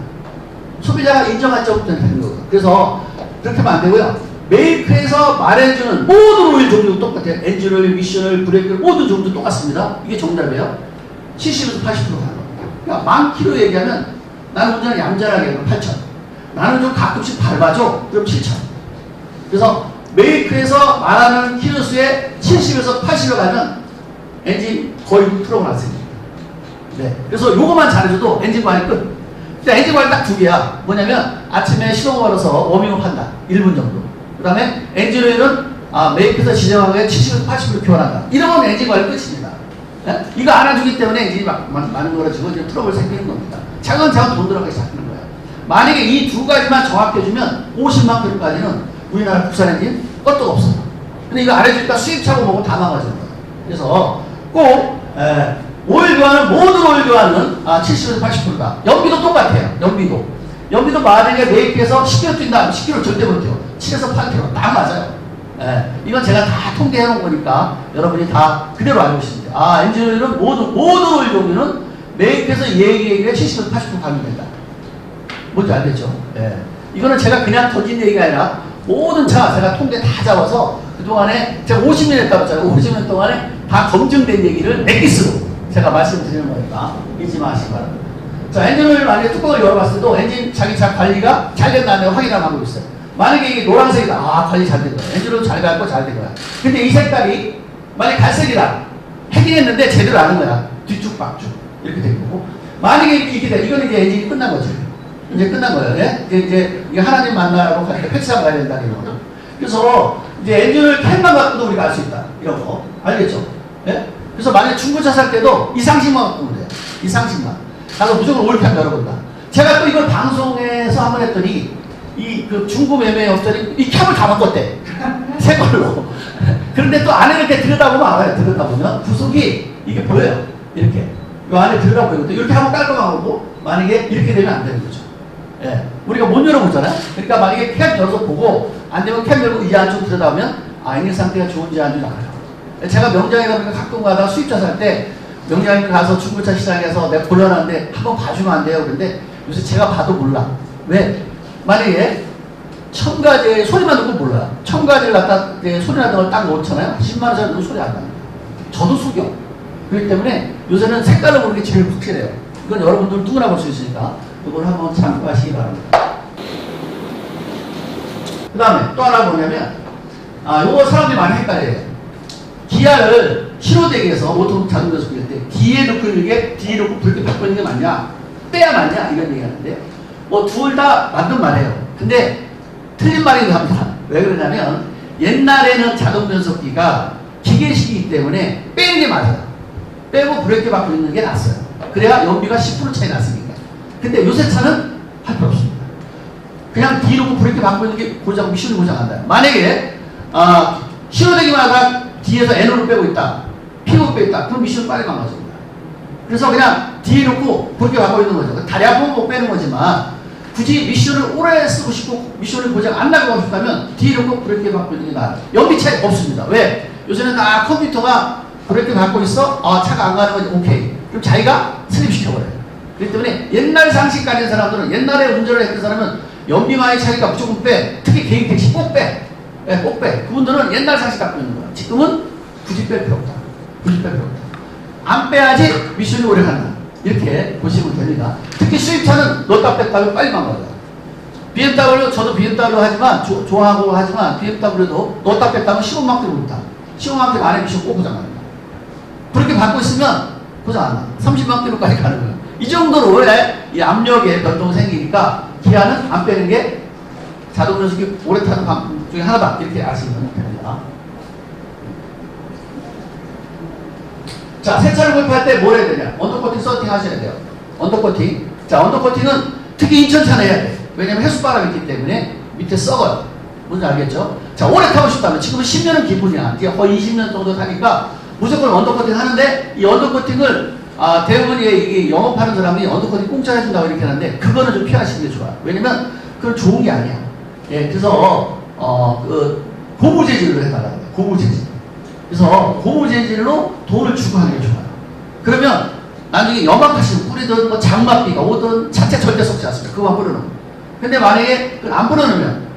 소비자가 인정할 적부터 되는 거예요. 그래서 그렇게 하면 안 되고요. 메이커에서 말해주는 모든 오일 종류 똑같아요. 엔진오일, 미션오일, 브레이크오일 모든 종류 똑같습니다. 이게 정답이에요. 70에서 80% 가는 거예요. 그러니까 10,000km 얘기하면 나는 운전을 얌전하게 하면 8,000. 나는 좀 가끔씩 밟아줘. 그럼 7,000. 그래서 메이커에서 말하는 키로수의 70에서 80을 가면 엔진 거의 프로가 났습니다. 네. 그래서 요거만 잘해줘도 엔진 관리 끝. 근데 엔진 관리 딱 두 개야. 뭐냐면 아침에 시동 걸어서 워밍업 한다. 1분 정도. 그 다음에 엔진 오일은 메이커에서 지정한 거에 70에서 80으로 교환한다. 이러면 엔진 관리 끝입니다. 네? 이거 안아주기 때문에 엔진이 많은 거라지고 이제 트러블 생기는 겁니다. 차근차근 돈 들어가기 시작하는 거예요. 만약에 이 두 가지만 정확해주면 50만 킬로까지는 우리나라 국산 엔진 껐떡 없어요. 근데 이거 안 해주니까 수입차고 뭐고 다 망가지는 거예요. 그래서 꼭 오일 교환은 모든 오일 교환은 70에서 80%다. 연비도 똑같아요. 연비도 만약에 메이커에서 10km 뛴다 10km 절대 못 뛰어. 7에서 8km 딱 맞아요. 이건 제가 다 통계해 놓은 거니까 여러분이 다 그대로 알고 계십니다. 엔진 오일은 모든 오일 종류는 메이커에서 얘기에 70에서 80% 가면 된다. 뭔지 알겠죠? 이거는 제가 그냥 던진 얘기가 아니라 모든 차 제가 통계 다 잡아서 그동안에 제가 50년 했다고 했잖아요. 50년 동안에 다 검증된 얘기를 엑기스로 제가 말씀드리는 거니까 잊지 마시기 바랍니다. 자, 엔진오일 만약에 뚜껑을 열어봤을 때도 엔진 자기 차 관리가 잘 됐나 안 됐나 확인을 하고 있어요. 만약에 이게 노란색이다. 관리 잘 된 거야. 엔진오일 잘 갈고 잘 된 거야. 근데 이 색깔이 만약에 갈색이다. 해킹했는데 제대로 안 한 거야. 뒤쭉 박쭉 이렇게 된 거고. 만약에 이렇게 돼. 이거는 이제 엔진이 끝난 거죠. 이제 끝난 거예요. 예? 이제 하나님 만나러 갈 때 팩스장 가야 된다는 거. 그래서 이제 엔진을 캔만 갖고도 우리가 알 수 있다. 이런 거. 알겠죠? 예? 그래서 만약에 중고차 살 때도 이 상식만 갖고 오면 돼요. 이 상식만. 가서 무조건 오일팬 열어본다. 제가 또 이걸 방송에서 한번 했더니 그 중고 매매 업자들이 이 캡을 다 바꿨대. 새 걸로. 그런데 또 안에 이렇게 들여다보면 알아요. 들여다보면 구석이 이게 보여요. 이렇게. 이 안에 들여다보거든. 이렇게 하면 깔끔하고 만약에 이렇게 되면 안 되는 거죠. 예. 우리가 못 열어보잖아요. 그러니까 만약에 캡 열어서 보고 안 되면 캡 열고 이 안쪽 들여다보면 엔진 상태가 좋은지 안 좋은지 알아요. 제가 명장에 가면 가끔 가다가 수입차 살 때 명장에 가서 중고차 시장에서 내가 곤란한데 한번 봐주면 안 돼요. 그런데 요새 제가 봐도 몰라. 왜? 만약에 첨가제 소리만 듣고 몰라요. 첨가제를 갖다 소리 나는 걸 딱 놓잖아요. 10만원짜리 넣으면 소리 안 나요. 저도 속여. 그렇기 때문에 요새는 색깔로 보는 게 제일 확실해요. 이건 여러분들 누구나 볼 수 있으니까 이걸 한번 참고하시기 바랍니다. 그 다음에 또 하나 뭐냐면 요거 사람들이 많이 헷갈려요. 기아를 신호대기에서 오토 자동차에서 빌릴 때 뒤에 놓고 이게 뒤에 놓고 그렇게 바꾸는 게 맞냐 빼야 맞냐 이런 얘기 하는데 뭐 둘 다 맞는 말이에요. 근데 틀린 말이기도 합니다. 왜 그러냐면 옛날에는 자동 변속기가 기계식이기 때문에 빼는 게 맞아요. 빼고 브레이크 바꾸는 게 낫어요. 그래야 연비가 10% 차이 났으니까. 근데 요새 차는 할 필요 없습니다. 그냥 뒤로 브레이크 바꾸는 게 고장, 미션을 고장한다. 만약에 신호대기마다 뒤에서 N호를 빼고 있다. P호 빼고 있다. 그럼 미션을 빨리 망가집니다. 그래서 그냥 뒤에 놓고 브레이크 바꾸고 있는 거죠. 다리 아프면 못 빼는 거지만 굳이 미션을 오래 쓰고 싶고 미션을 고장 안 나고 싶다면 뒤에 놓고 브레이크 바꾸고 있는 게 나아요. 연비 차이 없습니다. 왜? 요새는 다 컴퓨터가 브레이크 갖고 있어? 차가 안 가는 거지. 오케이. 그럼 자기가 슬립시켜버려요. 그렇기 때문에 옛날 상식 가진 사람들은, 옛날에 운전을 했던 사람은 연비만이 차니까 무조건 빼. 특히 개인 택시 꼭 빼. 네, 꼭 빼. 그분들은 옛날 상식 갖고 있는 거야. 지금은 굳이 뺄 필요 없다. 굳이 뺄 필요 없다. 안 빼야지 미션이 오래 간다. 이렇게 보시면 됩니다. 특히 수입차는 넣었다 뺐다 하면 빨리 망가져요. BMW, 저도 BMW 하지만, 좋아하고 하지만, BMW도 넣었다 뺐다 하면 15만 킬로 못타. 15만 킬로 안에 미션 꼭 고장납니다. 그렇게 받고 있으면 고장 안 나. 30만 킬로까지 가는 거예요. 이 정도로 이 압력에 변동이 생기니까 기아는 안 빼는 게 자동 변속기 오래 타는 방법 중에 하나다. 이렇게 아시면 됩니다. 자, 새 차를 구입할 때 뭘 해야 되냐? 언더코팅 서팅 하셔야 돼요. 언더코팅. 자, 언더코팅은 특히 인천차는 해야 돼. 왜냐면 해수바람이 있기 때문에 밑에 썩어요. 뭔지 알겠죠? 자, 오래 타고 싶다면 지금은 10년은 기본이야. 이제 거의 20년 정도 타니까 무조건 언더코팅 하는데 이 언더코팅을 대부분 이게 영업하는 사람이 언더코팅 공짜 해준다고 이렇게 하는데 그거는 좀 피하시는 게 좋아요. 왜냐면 그건 좋은 게 아니야. 예, 그래서 고무재질로 해달라고 해요. 고무재질. 그래서 고무재질로 돈을 주고 하는 게 좋아요. 그러면 나중에 염화가시 뿌리든 뭐 장맛비가 오든 자체 절대 썩지 않습니다. 그거만 뿌려놓으면. 근데 만약에 그걸 안 뿌려놓으면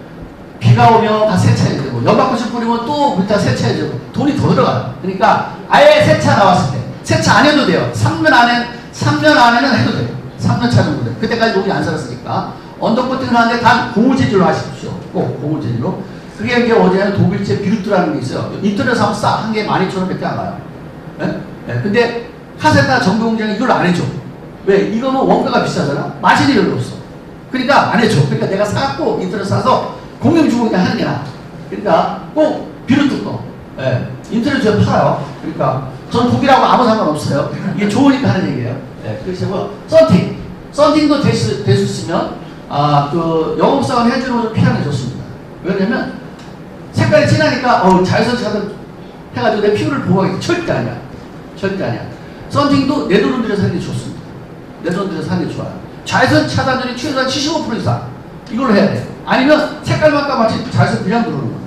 비가 오면 다 세차해야 되고 염화가시 뿌리면 또 물다 세차해야 되고 돈이 더 들어가요. 그러니까 아예 세차 나왔을 때 세차 안 해도 돼요. 3년 안에는 해도 돼요. 3년 차 정도 돼요. 그때까지 녹이 안 살았으니까. 언더코팅을 하는데 단 고무재질로 하십시오. 꼭 고무재질로. 그게 이제 어디냐면 독일제 비루트라는 게 있어요. 인터넷에서 하면 싸. 한 개에 12,000원밖에 안 가요. 예? 예. 근데 카세타 정비공장이 이걸 안 해줘. 왜? 이거는 원가가 비싸잖아. 마진이 별로 없어. 그러니까 안 해줘. 그러니까 내가 사갖고 인터넷 사서 공용 주고 그냥 하는 게 나아. 그러니까 꼭 비루트 거. 예. 인터넷에 팔아요. 그러니까 전 독일하고 아무 상관없어요. 이게 좋으니까 하는 얘기예요. 예. 그래서 뭐 썬팅. 썬팅도 될 수 있으면 영업사원 해주는 거 좀 피하는 게 좋습니다. 왜냐면 색깔이 진하니까 자외선 차단 해가지고 내 피부를 보호하기 절대 아니야. 절대 아니야. 썬팅도 내 돈을 들여서 하는 게 좋습니다. 내 돈 들여서 하는 게 좋아요. 자외선 차단율이 최소한 75% 이상 이걸로 해야 돼요. 아니면 색깔만 까맣지 자외선 그냥 들어오는 겁니다.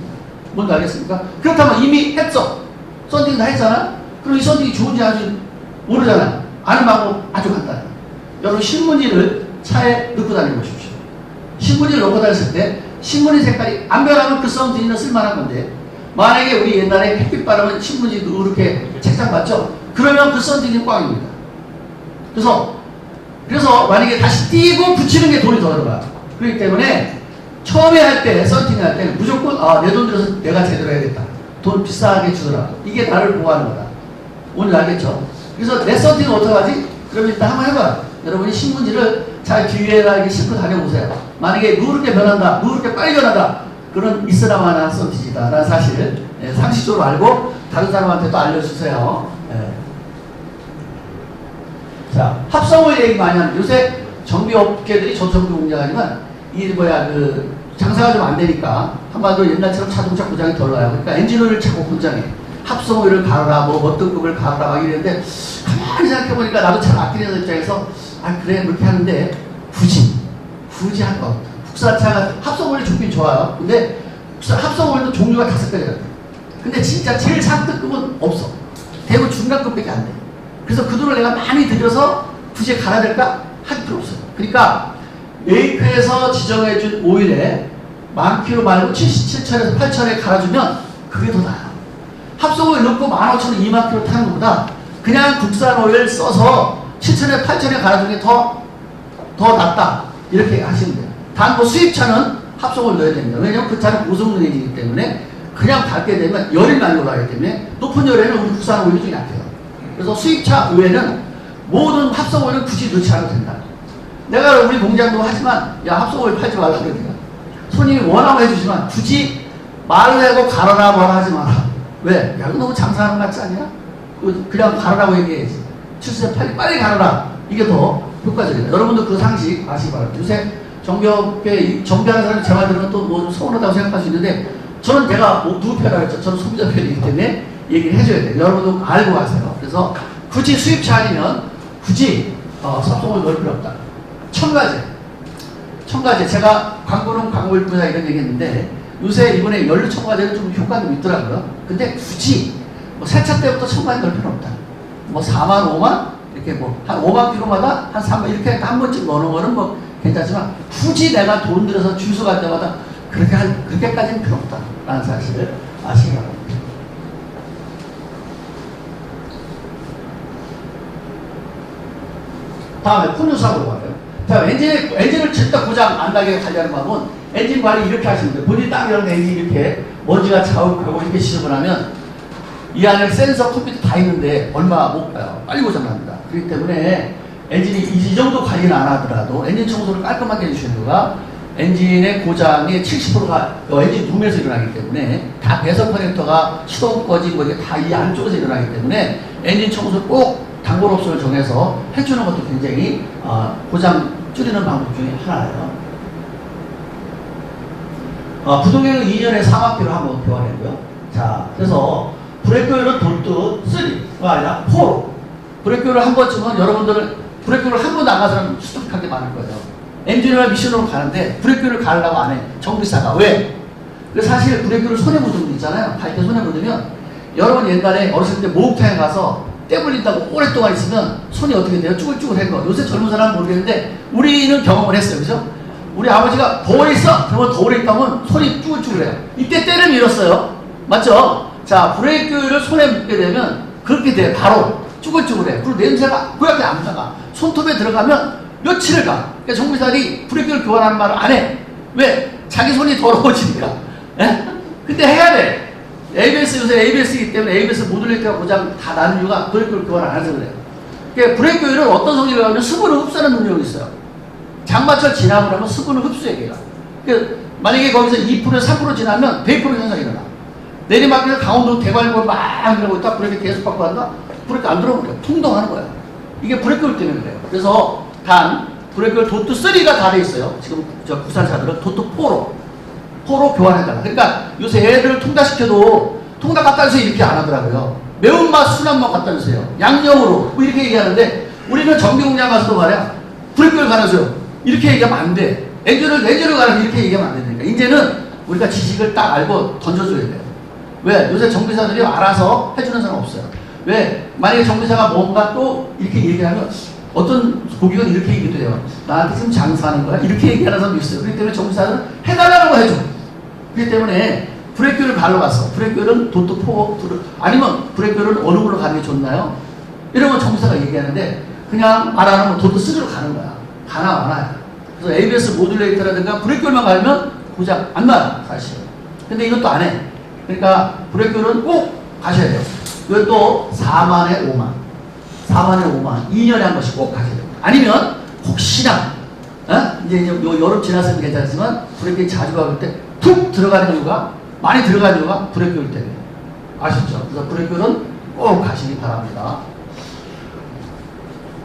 뭔지 알겠습니까? 그렇다면 이미 했어. 썬팅 다 했잖아? 그럼 이 썬팅이 좋은지 아직 모르잖아. 아는 방법 아주 간단해요. 여러분 신문지를 차에 넣고 다니고 보십시오. 신문지를 넣고 다녔을 때 신문지 색깔이 안 변하면 그 썬팅은 쓸만한 건데 만약에 우리 옛날에 햇빛 바람은 신문지도 이렇게 책상 봤죠? 그러면 그 썬팅이 꽝입니다. 그래서 만약에 다시 띄고 붙이는 게 돈이 더 들어가요. 그렇기 때문에 처음에 할 때 썬팅 할 때는 무조건 내 돈 들여서 내가 제대로 해야겠다. 돈 비싸게 주더라. 이게 나를 보호하는 거다. 오늘 알겠죠? 그래서 내 썬팅은 어떡하지? 그럼 일단 한번 해봐요. 여러분이 신문지를 잘 뒤에다 이렇게 싣고 다녀보세요. 만약에 누렇게 변한다, 누렇게 빨리 변한다. 그런 있으나마나 썬팅이다. 라는 사실 상식적으로 알고 다른 사람한테도 알려주세요. 자, 합성오일 얘기 많이 하는 요새 정비업계들이 전정비 공장하지만 장사가 좀 안 되니까 한마디로 옛날처럼 자동차 고장이 덜 와요. 그러니까 엔진오일을 자꾸 고장해. 합성오일을 갈아라, 뭐 등급을 갈아라 막 이랬는데 가만히 생각해보니까 나도 잘 아끼는 입장에서 그래 그렇게 하는데 굳이 할 거. 국산차가 합성오일 좋긴 좋아요. 근데 합성오일도 종류가 5가지가 돼. 근데 진짜 제일 상급급은 없어. 대부분 중간급밖에 안 돼. 그래서 그 돈을 내가 많이 들여서 굳이 갈아야 될까? 할 필요 없어요. 그러니까 메이커에서 지정해준 오일에 10,000km 말고 77,000에서 8,000에 갈아주면 그게 더 나아요. 합성오일 넣고 15,000원, 20,000km 타는 것보다 그냥 국산 오일 써서 7,000에 8,000에 갈아주는 게 더 낫다. 이렇게 하시면 돼요. 단 뭐 수입차는 합성오일 넣어야 됩니다. 왜냐하면 그 차는 고성능이기 때문에 그냥 닳게 되면 열이 많이 올라가기 때문에 높은 열에는 우리 국산 오일이 좀 약해요. 그래서 수입차 외에는 모든 합성오일은 굳이 넣지 않아도 된다. 내가 우리 공장도 하지만 합성오일 팔지 말라 그러니까 손님이 원하고 해주지만 굳이 말을 하고 갈아라 뭐라 하지 마라. 왜? 이거 너무 장사하는 것 같지 않냐? 그냥 갈아라고 얘기해야지. 출세 빨리 갈아라. 이게 더 효과적이다. 여러분도 그 상식 아시기 바랍니다. 요새 정비하는 사람이 제 말 들으면 또 뭐 좀 서운하다고 생각할 수 있는데 저는 내가 누구 편이라고 했죠? 저는 소비자 편이기 때문에 얘기를 해줘야 돼요. 여러분도 알고 가세요. 그래서 굳이 수입차 아니면 굳이 합성오일 넣을 필요 없다. 첨가제. 제가 광고는 광고일뿐이다 이런 얘기 했는데 요새 이번에 연료 첨가제는 좀 효과가 좀 있더라고요. 근데 굳이 뭐 세차 때부터 첨가제 넣을 필요 없다. 뭐 4만, 5만 이렇게 뭐 한 5만 킬로마다 한 3만 이렇게 한 번쯤 넣는 거는 뭐 괜찮지만 굳이 내가 돈 들여서 주소 갈 때마다 그렇게까지는 필요 없다라는 사실을 아시기 바랍니다. 다음에 푸뉴사고로 가요. 자, 엔진을 절대 고장 안 나게 하려는 방법은 엔진 관리 이렇게 하시면 돼요. 본인이 딱 이런 엔진 이렇게 먼지가 자욱하고 이렇게 시험을 하면 이 안에 센서 컴퓨터 다 있는데 얼마 못 가요. 빨리 고장납니다. 그렇기 때문에 엔진이 이 정도 관리는 안 하더라도 엔진 청소를 깔끔하게 해주시는 거가 엔진의 고장의 70%가 엔진 룸에서 일어나기 때문에 다 배선 커넥터가 시동 꺼지 뭐 이게 다 이 안쪽에서 일어나기 때문에 엔진 청소를 꼭 단골업소를 정해서 해주는 것도 굉장히 고장 줄이는 방법 중에 하나예요. 부동액은 2년에 4만km 한번 교환했고요. 자, 그래서 브레이크오일은 돌듯 3가 아니라 4로 브레이크오일을 한 번쯤은 여러분들은 브레이크오일을 한 번도 안 가서는 수특하게 많을 거예요. 엔지니어 미션으로 가는데 브레이크오일을 가려고 안 해. 정비사가. 왜? 사실 브레이크오일 손에 묻은 거 있잖아요. 갈 때 손에 묻으면 여러분 옛날에 어렸을 때 목욕탕에 가서 때 불린다고 오랫동안 있으면 손이 어떻게 돼요? 쭈글쭈글한 거. 요새 젊은 사람은 모르겠는데 우리는 경험을 했어요. 그죠? 우리 아버지가 더 오래 있어? 그러면 더 오래 있다면 손이 쭈글쭈글해요. 이때 때를 밀었어요. 맞죠? 자, 브레이크를 손에 묻게 되면 그렇게 돼. 바로 쭈글쭈글해. 그리고 냄새가 고약하게 안 나가. 손톱에 들어가면 며칠을 가. 그러니까 정비사들이 브레이크를 교환하는 말을 안 해. 왜? 자기 손이 더러워지니까. 예? 근데 해야 돼. ABS 요새 ABS이기 때문에 ABS 모듈레이터가 고장 다 나는 이유가 브레이크를 교환을 안 해서 그래요. 그러니까 브레이크 오일은 어떤 성질을 하면 수분을 흡수하는 능력이 있어요. 장마철 지나고 나면 수분을 흡수해 걔가. 그러니까 만약에 거기서 2% 3% 지나면 100% 현상이 일어나. 내리막길을 강원도 대관골 막 이러고 있다 브레이크 계속 받고 간다. 브레이크 안 들어오면 풍덩하는 거야. 이게 브레이크 오일 때문에 그래요. 그래서 단 브레이크 오일 도트 3가 다 돼 있어요. 지금 저 국산차들은 도트 4로 교환해달라. 그러니까 요새 애들을 통닭시켜도 통닭 갖다 주세요 이렇게 안 하더라고요. 매운맛, 순한맛 갖다 주세요. 양념으로 뭐 이렇게 얘기하는데 우리는 정비공장 가서도 말이야. 브레이크를 갈아줘요. 이렇게 얘기하면 안 돼. 엔진을 갈아서 이렇게 얘기하면 안 되니까. 이제는 우리가 지식을 딱 알고 던져줘야 돼요. 왜? 요새 정비사들이 알아서 해주는 사람 없어요. 왜? 만약에 정비사가 뭔가 또 이렇게 얘기하면 어떤 고객은 이렇게 얘기도 해요. 나한테 지금 장사하는 거야? 이렇게 얘기하는 사람도 있어요. 그렇기 때문에 정비사들은 해달라고 해줘. 그렇기 때문에 브레이크를 갈러 갔어. 브레이크는 도트 4, 아니면 브레이크는 어느 걸로 가는 게 좋나요? 이러면 정비사가 얘기하는데 그냥 말 안 하면 도트 3로 가는 거야. 가나 마나야. 그래서 ABS 모듈레이터라든가 브레이크만 갈면 고장 안 나요. 사실. 근데 이것도 안 해. 그러니까 브레이크는 꼭 가셔야 돼요. 이것도 4만에 5만. 4만에 5만. 2년에 한 번씩 꼭 가셔야 돼요. 아니면 혹시나 이제 여름 지났으면 괜찮지만 브레이크 자주 가볼 때 툭 들어가는 이유가 많이 들어가는 이유가 브레이크 오일 때문에. 아시죠? 그래서 브레이크 오일은 꼭 가시기 바랍니다.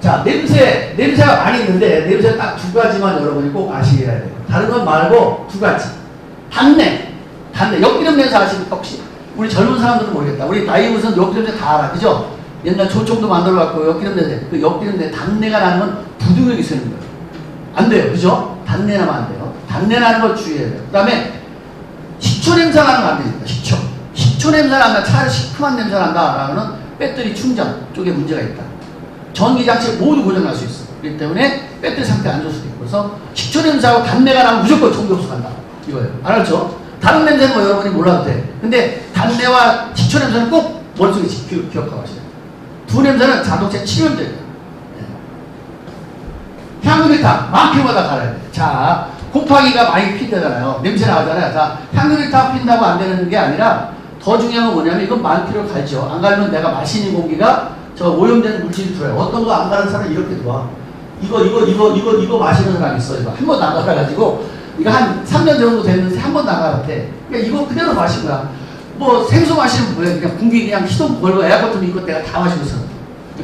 자, 냄새가 많이 있는데 냄새 딱 두 가지만 여러분이 꼭 아셔야 돼요. 다른 건 말고 두 가지. 단내, 엿기름 냄새 아십니까 혹시? 우리 젊은 사람들은 모르겠다. 우리 나이 무슨 엿기름 냄새 다 알아, 그죠? 옛날 조청도 만들어갖고 엿기름 냄새, 그 엿기름 냄새 단내가 나는 건 부등액이 쓰는 거예요. 안 돼요, 그죠? 단내 나면 안 돼요. 단내 나는 걸 주의해야 돼요. 그 다음에 식초 냄새 나는 건 안 됩니다. 식초 냄새 난다, 차를 시큼한 냄새 난다 라면 배터리 충전 쪽에 문제가 있다. 전기장치 모두 고장날 수 있어. 그렇기 때문에 배터리 상태 안 좋을 수도 있고. 그래서 식초 냄새하고 단내가 나면 무조건 정비업소 간다. 이거예요. 알았죠? 다른 냄새는 뭐 여러분이 몰라도 돼. 근데 단내와 식초 냄새는 꼭 머릿속에 기억하고 하셔야 돼요. 두 냄새는 자동차 치명적이에요. 향유리탕 만큼마다 갈아야 돼요. 자, 곰팡이가 많이 핀다잖아요. 냄새 나잖아요. 자, 향유리탕 핀다고 안 되는 게 아니라 더 중요한 건 뭐냐면 이건 만 킬로 갈죠. 안 갈면 내가 마시는 공기가 저 오염된 물질이 들어요. 어떤 거 안 가는 사람 이렇게 들어와. 이거 마시는 사람 있어. 이거 한 번도 안 갈아가지고 이거 한 3년 정도 됐는데 한 번도 안 갈았대. 그러니까 이거 그대로 마신 거야. 뭐 생수 마시면 뭐야? 그냥 공기 그냥 시동 걸고 에어컨 좀 있고 내가 다 마시고 있어.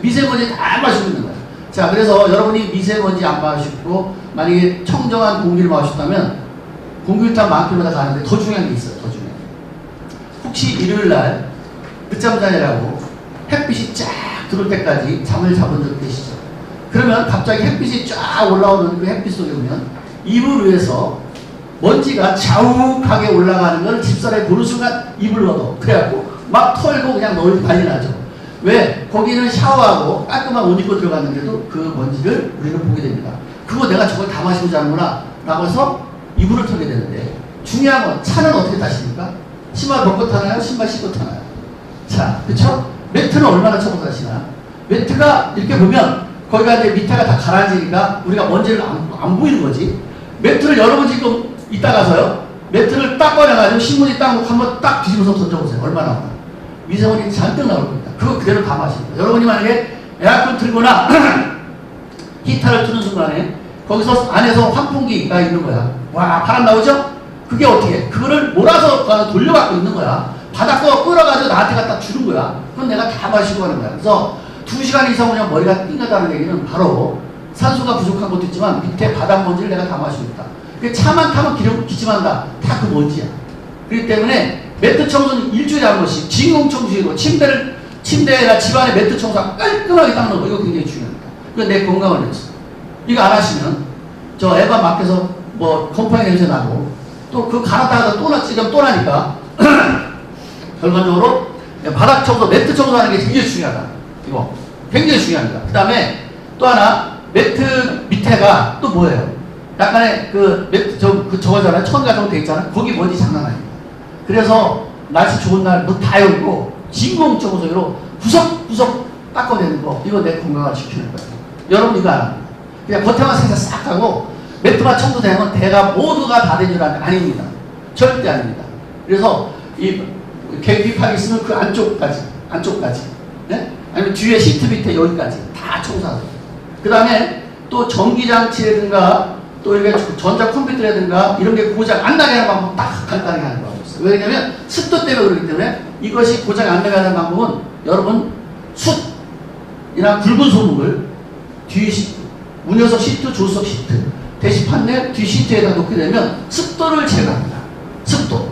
미세먼지 다 마시고 있는 거야. 자, 그래서 여러분이 미세먼지 안 마시고 만약에 청정한 공기를 마셨다면 공기일단 만큼마다 가는데 더 중요한 게 있어요. 더 중요한 게. 혹시 일요일날 늦잠 자느라고 햇빛이 쫙 들어올 때까지 잠을 잡은 적 계시죠? 그러면 갑자기 햇빛이 쫙 올라오는 그 햇빛 속에 오면 이불 위에서 먼지가 자욱하게 올라가는 걸 집사람이 보는 순간 이불 넣어. 그래갖고 막 털고 그냥 난리 나죠. 왜? 거기는 샤워하고 깔끔한 옷 입고 들어갔는데도 그 먼지를 우리는 보게 됩니다. 그거 내가 저걸 다 마시고 자는구나 라고 해서 이불을 털게 되는데, 중요한 건 차는 어떻게 타십니까? 신발 벗고 타나요? 신발 신고 타나요? 자, 그쵸? 매트는 얼마나 쳐고 타시나? 매트가 이렇게 보면 거기가 이제 밑에가 다 가라앉으니까 우리가 먼지를 안 보이는 거지. 매트를 여러분 지금 이따 가서요, 매트를 딱 꺼내가지고 신문지 딱 놓고 한번 딱 뒤집어서 던져보세요. 얼마나 나오나? 미세먼지 잔뜩 나올 겁니다. 그거 그대로 다 마십니다. 여러분이 만약에 에어컨 틀거나 히터를 트는 순간에 거기서 안에서 환풍기가 있는 거야. 와, 바람 나오죠? 그게 어떻게? 그거를 몰아서 돌려갖고 있는 거야. 바닥 거 끌어가지고 나한테 갖다 주는 거야. 그건 내가 다 마시고 가는 거야. 그래서 2시간 이상 그냥 머리가 띵하다는 얘기는 바로 산소가 부족한 것도 있지만 밑에 바닥 먼지를 내가 다 마시고 있다. 차만 타면 기침한다. 다 그 먼지야. 그렇기 때문에 매트 청소는 일주일에 한 번씩, 진공 청소이고 침대나 집안에 매트 청소하고 깔끔하게 닦는 거, 이거 굉장히 중요합니다. 이거 내 건강을 위해서. 이거 안 하시면 저 에바 밖에서 뭐 곰팡이 냄새 나고 또 그 갈았다가 또 나니까 결과적으로 바닥 청소, 매트 청소하는 게 굉장히 중요하다. 이거 굉장히 중요합니다. 그 다음에 또 하나, 매트 밑에가 또 뭐예요? 약간의 그 매트 저거잖아요. 천가정 돼 있잖아요. 거기 먼지 장난 아닙니다. 그래서 날씨 좋은 날 문 다 열고 진공 청소기로 구석구석 닦아내는 거, 이거 내 건강을 지키는 거예요. 여러분 이거 안 합니다. 그냥 겉에만 살짝 싹 하고 매트만 청소되면 대가 모두가 다 된 줄 아닙니다. 절대 아닙니다. 그래서 이 계기판이 있으면 그 안쪽까지, 네? 아니면 뒤에 시트 밑에 여기까지 다 청소하세요. 그 다음에 또 전기장치라든가 또 이렇게 전자 컴퓨터라든가 이런 게 고장 안 나게 하는 방법 딱 간단하게 하는 방법이 있어요. 왜냐면 습도 때문에 그렇기 때문에 이것이 고장 안 나게 하는 방법은, 여러분 숯이나 굵은 소금을 뒤 운여석 시트, 조수석 시트, 대시 판넬 뒤 시트에다 놓게 되면 습도를 제거합니다. 습도.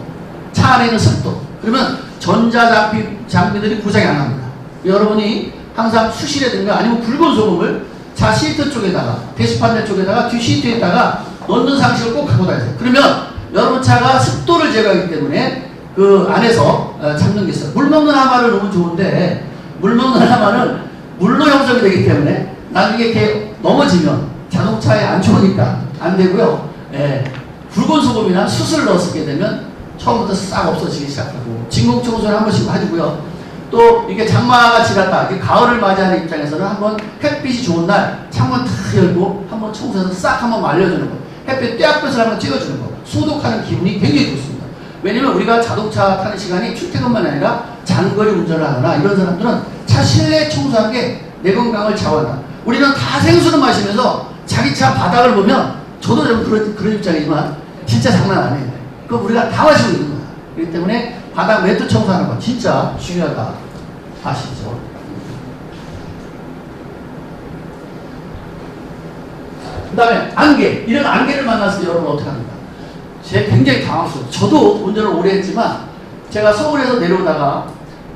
차 안에 있는 습도. 그러면 전자장비들이 고장이 안 납니다. 여러분이 항상 숯이라든가 아니면 굵은 소금을 자 시트 쪽에다가, 대시 판넬 쪽에다가, 뒤 시트에다가 넣는 상식을 꼭 갖고 다니세요. 그러면 여러분 차가 습도를 제거하기 때문에 그 안에서 잡는 게 있어요. 물 먹는 하마를 넣으면 좋은데, 물 먹는 하마는 물로 형성이 되기 때문에 나중에 이렇게 넘어지면 자동차에 안 좋으니까 안 되고요. 굵은 소금이나 숯을 넣었게 되면 처음부터 싹 없어지기 시작하고, 진공 청소를 한 번씩 해주고요. 또 이게 장마가 지났다, 이게 가을을 맞이하는 입장에서는 한번 햇빛이 좋은 날 창문 다 열고 한번 청소해서 싹 한번 말려주는 거, 햇빛 떼약볕을 한번 찍어주는 거, 소독하는 기분이 굉장히 좋습니다. 왜냐면 우리가 자동차 타는 시간이 출퇴근만 아니라 장거리 운전을 하거나 이런 사람들은 차 실내 청소하는 게 내 건강을 좌우한다. 우리는 다 생수를 마시면서 자기 차 바닥을 보면, 저도 좀 그런 입장이지만 진짜 장난 아니에요. 그거 우리가 다 마시고 있는 거야. 그렇기 때문에 바닥 매트 청소하는 거 진짜 중요하다. 아시죠? 그 다음에 안개. 이런 안개를 만났을 때 여러분 어떻게 합니까? 제가 굉장히 당황스러워요. 저도 운전을 오래 했지만 제가 서울에서 내려오다가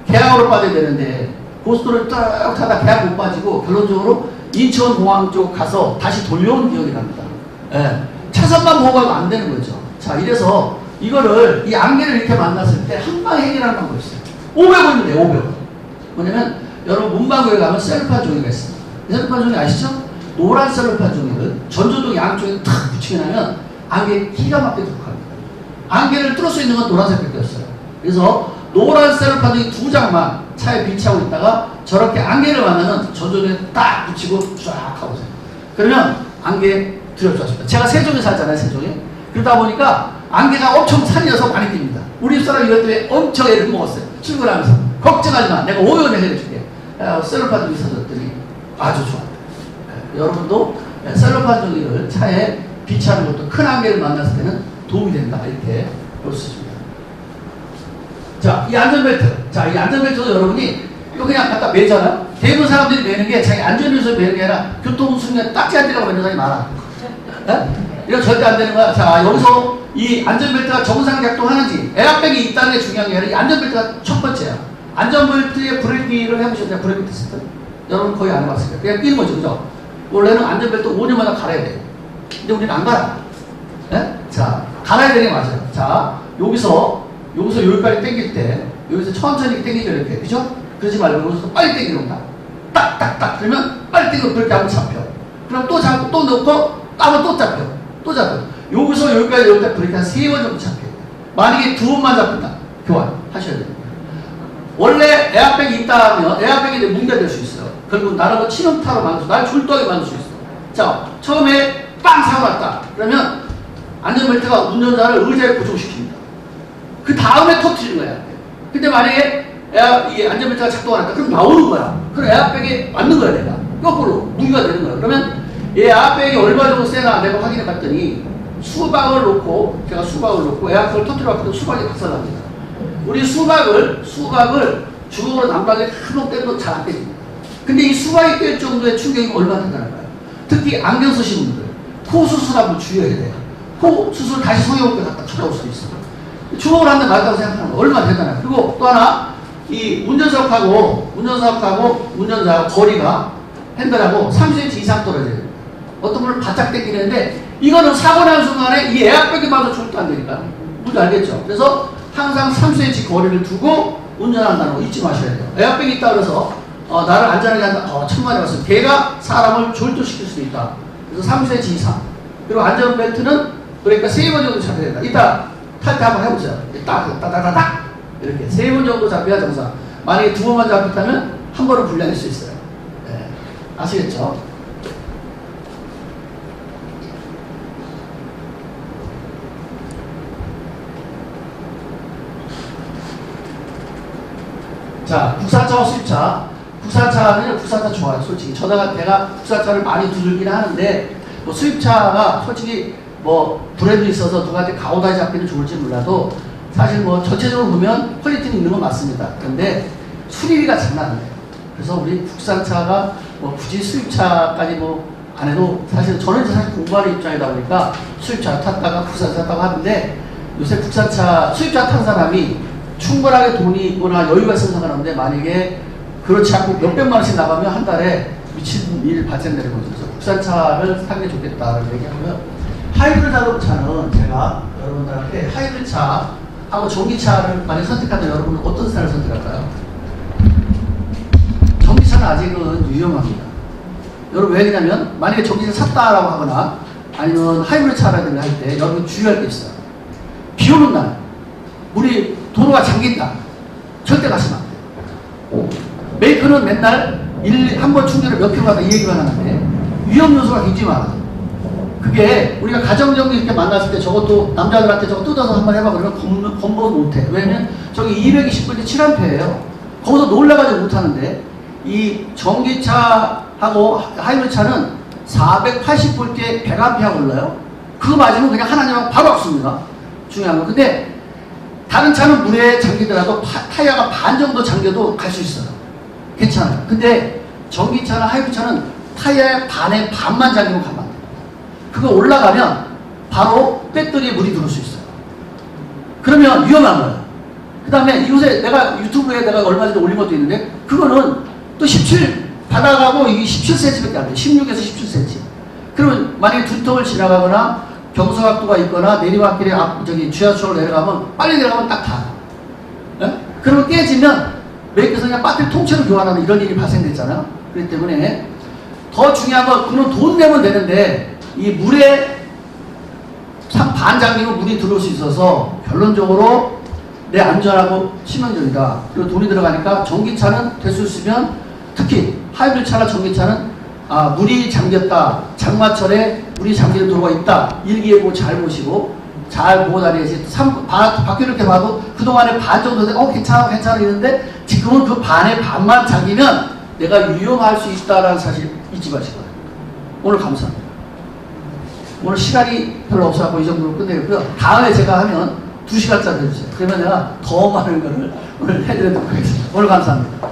계양으로 빠져야 되는데 고속도로를 쭉 타다 계양 못 빠지고 결론적으로 인천공항 쪽 가서 다시 돌려온 기억이 납니다. 차선만 보고 가면 안 되는 거죠. 자, 이래서 이거를, 이 안개를 이렇게 만났을 때 한 방에 해결하는 방법이 있어요. 500원이면 돼요, 500원. 뭐냐면, 여러분 문방구에 가면 셀로판 종이가 있습니다. 셀로판 종이 아시죠? 노란 셀로판 종이를 전조등 양쪽에 탁 붙이게 나면 안개 기가 막히게 독합니다. 안개를 뚫을 수 있는 건 노란색밖에 없어요. 그래서 노란 셀로판 종이 2장만 차에 비치하고 있다가 저렇게 안개를 만나면 전조등에 딱 붙이고 쫙 하보세요. 그러면 안개 두렵습니다. 제가 세종에 살잖아요, 세종에. 그러다 보니까 안개가 엄청 산이어서 많이 뜁니다. 우리 집사람이 이것 때문에 엄청 애를 먹었어요. 출근하면서. 걱정하지 마. 내가 500원 해줄게. 셀로판 종이 사줬더니 아주 좋았다. 여러분도 셀로판 종이를 차에 비치하는 것도 큰 안개를 만났을 때는 도움이 된다. 이렇게 볼 수 있습니다. 자, 이 안전벨트. 자, 이 안전벨트도 여러분이 이거 그냥 갖다 매잖아요. 대부분 사람들이 매는 게 자기 안전을 위해서 매는 게 아니라 교통수칙에 딱지 안 되라고 매는 사람이 많아. 이거 절대 안 되는 거야. 자, 여기서 이 안전벨트가 정상 작동하는지, 에어백이 있다는 게 중요한 게 아니라 이 안전벨트가 첫 번째야. 안전벨트에 브레이크를 해보셨나요? 브레이크 테스트? 여러분 거의 안 해봤을 거예요. 그냥 끼는 거죠, 그죠? 원래는 안전벨트 5년마다 갈아야 돼요. 근데 우리는 안 갈아. 자, 갈아야 되는 게 맞아요. 자, 여기서 여기까지 당길 때, 여기서 천천히 당기죠, 이렇게. 그죠? 그러지 말고 여기서 빨리 땡기는 거다. 딱딱딱 그러면 빨리 땡기고 그렇게 하면 잡혀. 그럼 또 잡고 또 넣고 따면 또 잡혀. 또 잡혀. 여기서 여기까지 그렇게 한 3번 정도 잡혀요. 만약에 2번만 잡힌다. 교환하셔야 됩니다. 원래 에어백이 있다 하면 에어백이 문제가 될 수 있어요. 결국 나를 뭐 치명타로 만들 수, 나를 졸도하게 만들 수 있어. 자, 처음에 빵 사고 났다. 그러면 안전벨트가 운전자를 의자에 고정시킵니다. 그 다음에 터트리는 거야. 근데 만약에 이게 안전벨트가 작동을 안 했다. 그럼 나오는 거야. 그럼 에어백에 맞는 거야, 내가. 거꾸로 무기가 되는 거야. 그러면 이 에어백이 얼마 정도 세나 내가 확인해 봤더니 수박을 놓고, 제가 수박을 놓고 에어백을 터트려 봤더니 수박이 박살납니다. 우리 수박을 주먹으로 남방에 큰놈 때려도 잘 안 깨집니다. 근데 이 수박이 깰 정도의 충격이 얼마나 대단할까요? 특히 안경 쓰시는 분들, 코 수술하면 주의해야 돼요. 코 수술 다시 성형외과 갖다 찾아올 수도 있어요. 주먹을 한 대 맞다고 생각하는 거 얼마나 대단해요. 그리고 또 하나, 이 운전석하고 운전자 거리가 핸들하고 30cm 이상 떨어져요. 어떤 분은 바짝 당기는데 이거는 사고 난 순간에 이 에어백이 맞아 절대 안 되니까. 뭔지 알겠죠? 그래서 항상 30cm 거리를 두고 운전한다는 거 잊지 마셔야 돼요. 에어백이 있다 그래서 나를 안전하게 한다. 천만에 봤어요. 걔가 사람을 졸도시킬 수도 있다. 그래서 3cm 이상. 그리고 안전벨트는 그러니까 3번 정도 잡혀야 된다. 이따 탈 때 한번 해보세요. 따다다다닥 이렇게 3번 정도 잡혀야 정상. 만약에 2번만 잡혔다면 한 번은 불량일 수 있어요. 네. 아시겠죠? 자, 국산차와 수입차. 국산차 좋아요, 솔직히. 내가 국산차를 많이 두들긴 하는데, 뭐 수입차가 솔직히 뭐 브랜드 있어서 누구한테 가오다이 잡기는 좋을지 몰라도, 사실 뭐 전체적으로 보면 퀄리티는 있는 건 맞습니다. 근데 수리비가 장난 아니에요. 그래서 우리 국산차가 뭐 굳이 수입차까지 뭐 안 해도, 사실 저는 사실 공부하는 입장이다 보니까 수입차 탔다가 국산차 탔다고 하는데, 요새 수입차 탄 사람이 충분하게 돈이 있거나 여유가 있어서 상관없는데, 만약에 그렇지 않고 몇백만 원씩 나가면 한 달에 미친 일 발생되는 거죠. 그래서 국산차를 사는 게 좋겠다라고 얘기하고요. 하이브리드 자동차는 제가 여러분들한테 하이브리드차하고 전기차를 만약 선택한다면 여러분은 어떤 차를 선택할까요? 전기차는 아직은 위험합니다. 여러분 왜 그러냐면, 만약에 전기차 샀다라고 하거나 아니면 하이브리드 차라든가 할 때 여러분 주의할 게 있어요. 비 오는 날 우리 도로가 잠긴다. 절대 가시면 안 돼요. 메이커는 맨날 한 번 충전을 몇 킬로 가다 이 얘기만 하는데 위험 요소가 굉장히 많아요. 그게 우리가 가정적으로 이렇게 만났을 때 저것도 남자들한테 저거 뜯어서 한번 해봐 그러면 건보 못해. 왜냐면 저기 220V인데 7A예요. 거기서 놀라가지고 못하는데, 이 전기차하고 하이브리드차는 480V에 100A 올라요. 그거 맞으면 그냥 하나님하고 바로 악습니다. 중요한 건. 근데 다른 차는 물에 잠기더라도 타이어가 반 정도 잠겨도 갈 수 있어요. 괜찮아요. 근데 전기차나 하이브리드차는 타이어의 반만 잠기면 가면 안 돼요. 그거 올라가면 바로 배터리에 물이 들어올 수 있어요. 그러면 위험한 거예요. 그 다음에 요새 내가 유튜브에 내가 얼마 전에 올린 것도 있는데, 그거는 또 17 바닥하고 이게 17cm밖에 안 돼요. 16에서 17cm. 그러면 만약에 두통을 지나가거나 경사각도가 있거나 내리막길에 지하철로 내려가면, 빨리 내려가면 딱 닿아요. 네? 그러면 깨지면 메이커에서 그냥 배터리 통째로 교환하는 이런 일이 발생됐잖아요. 그렇기 때문에 더 중요한 건, 그건 돈 내면 되는데 이 물에 반 잠기면 물이 들어올 수 있어서 결론적으로 내 안전하고 치명적이다. 그리고 돈이 들어가니까 전기차는 될 수 있으면, 특히 하이브리드차나 전기차는 물이 잠겼다, 장마철에 물이 잠기는 도로가 있다, 일기예보 잘 보시고 잘 보고 다니지. 바퀴를 이렇게 봐도 그동안에 반 정도 괜찮아 이랬는데, 지금은 그 반의 반만 잠기면 내가 위험할 수 있다라는 사실 잊지 마시고요. 오늘 감사합니다. 오늘 시간이 별로 없어서 이 정도로 끝내고요. 다음에 제가 하면 2시간짜리 해주세요. 그러면 내가 더 많은 거를 오늘 해드리도록 하겠습니다. 오늘 감사합니다.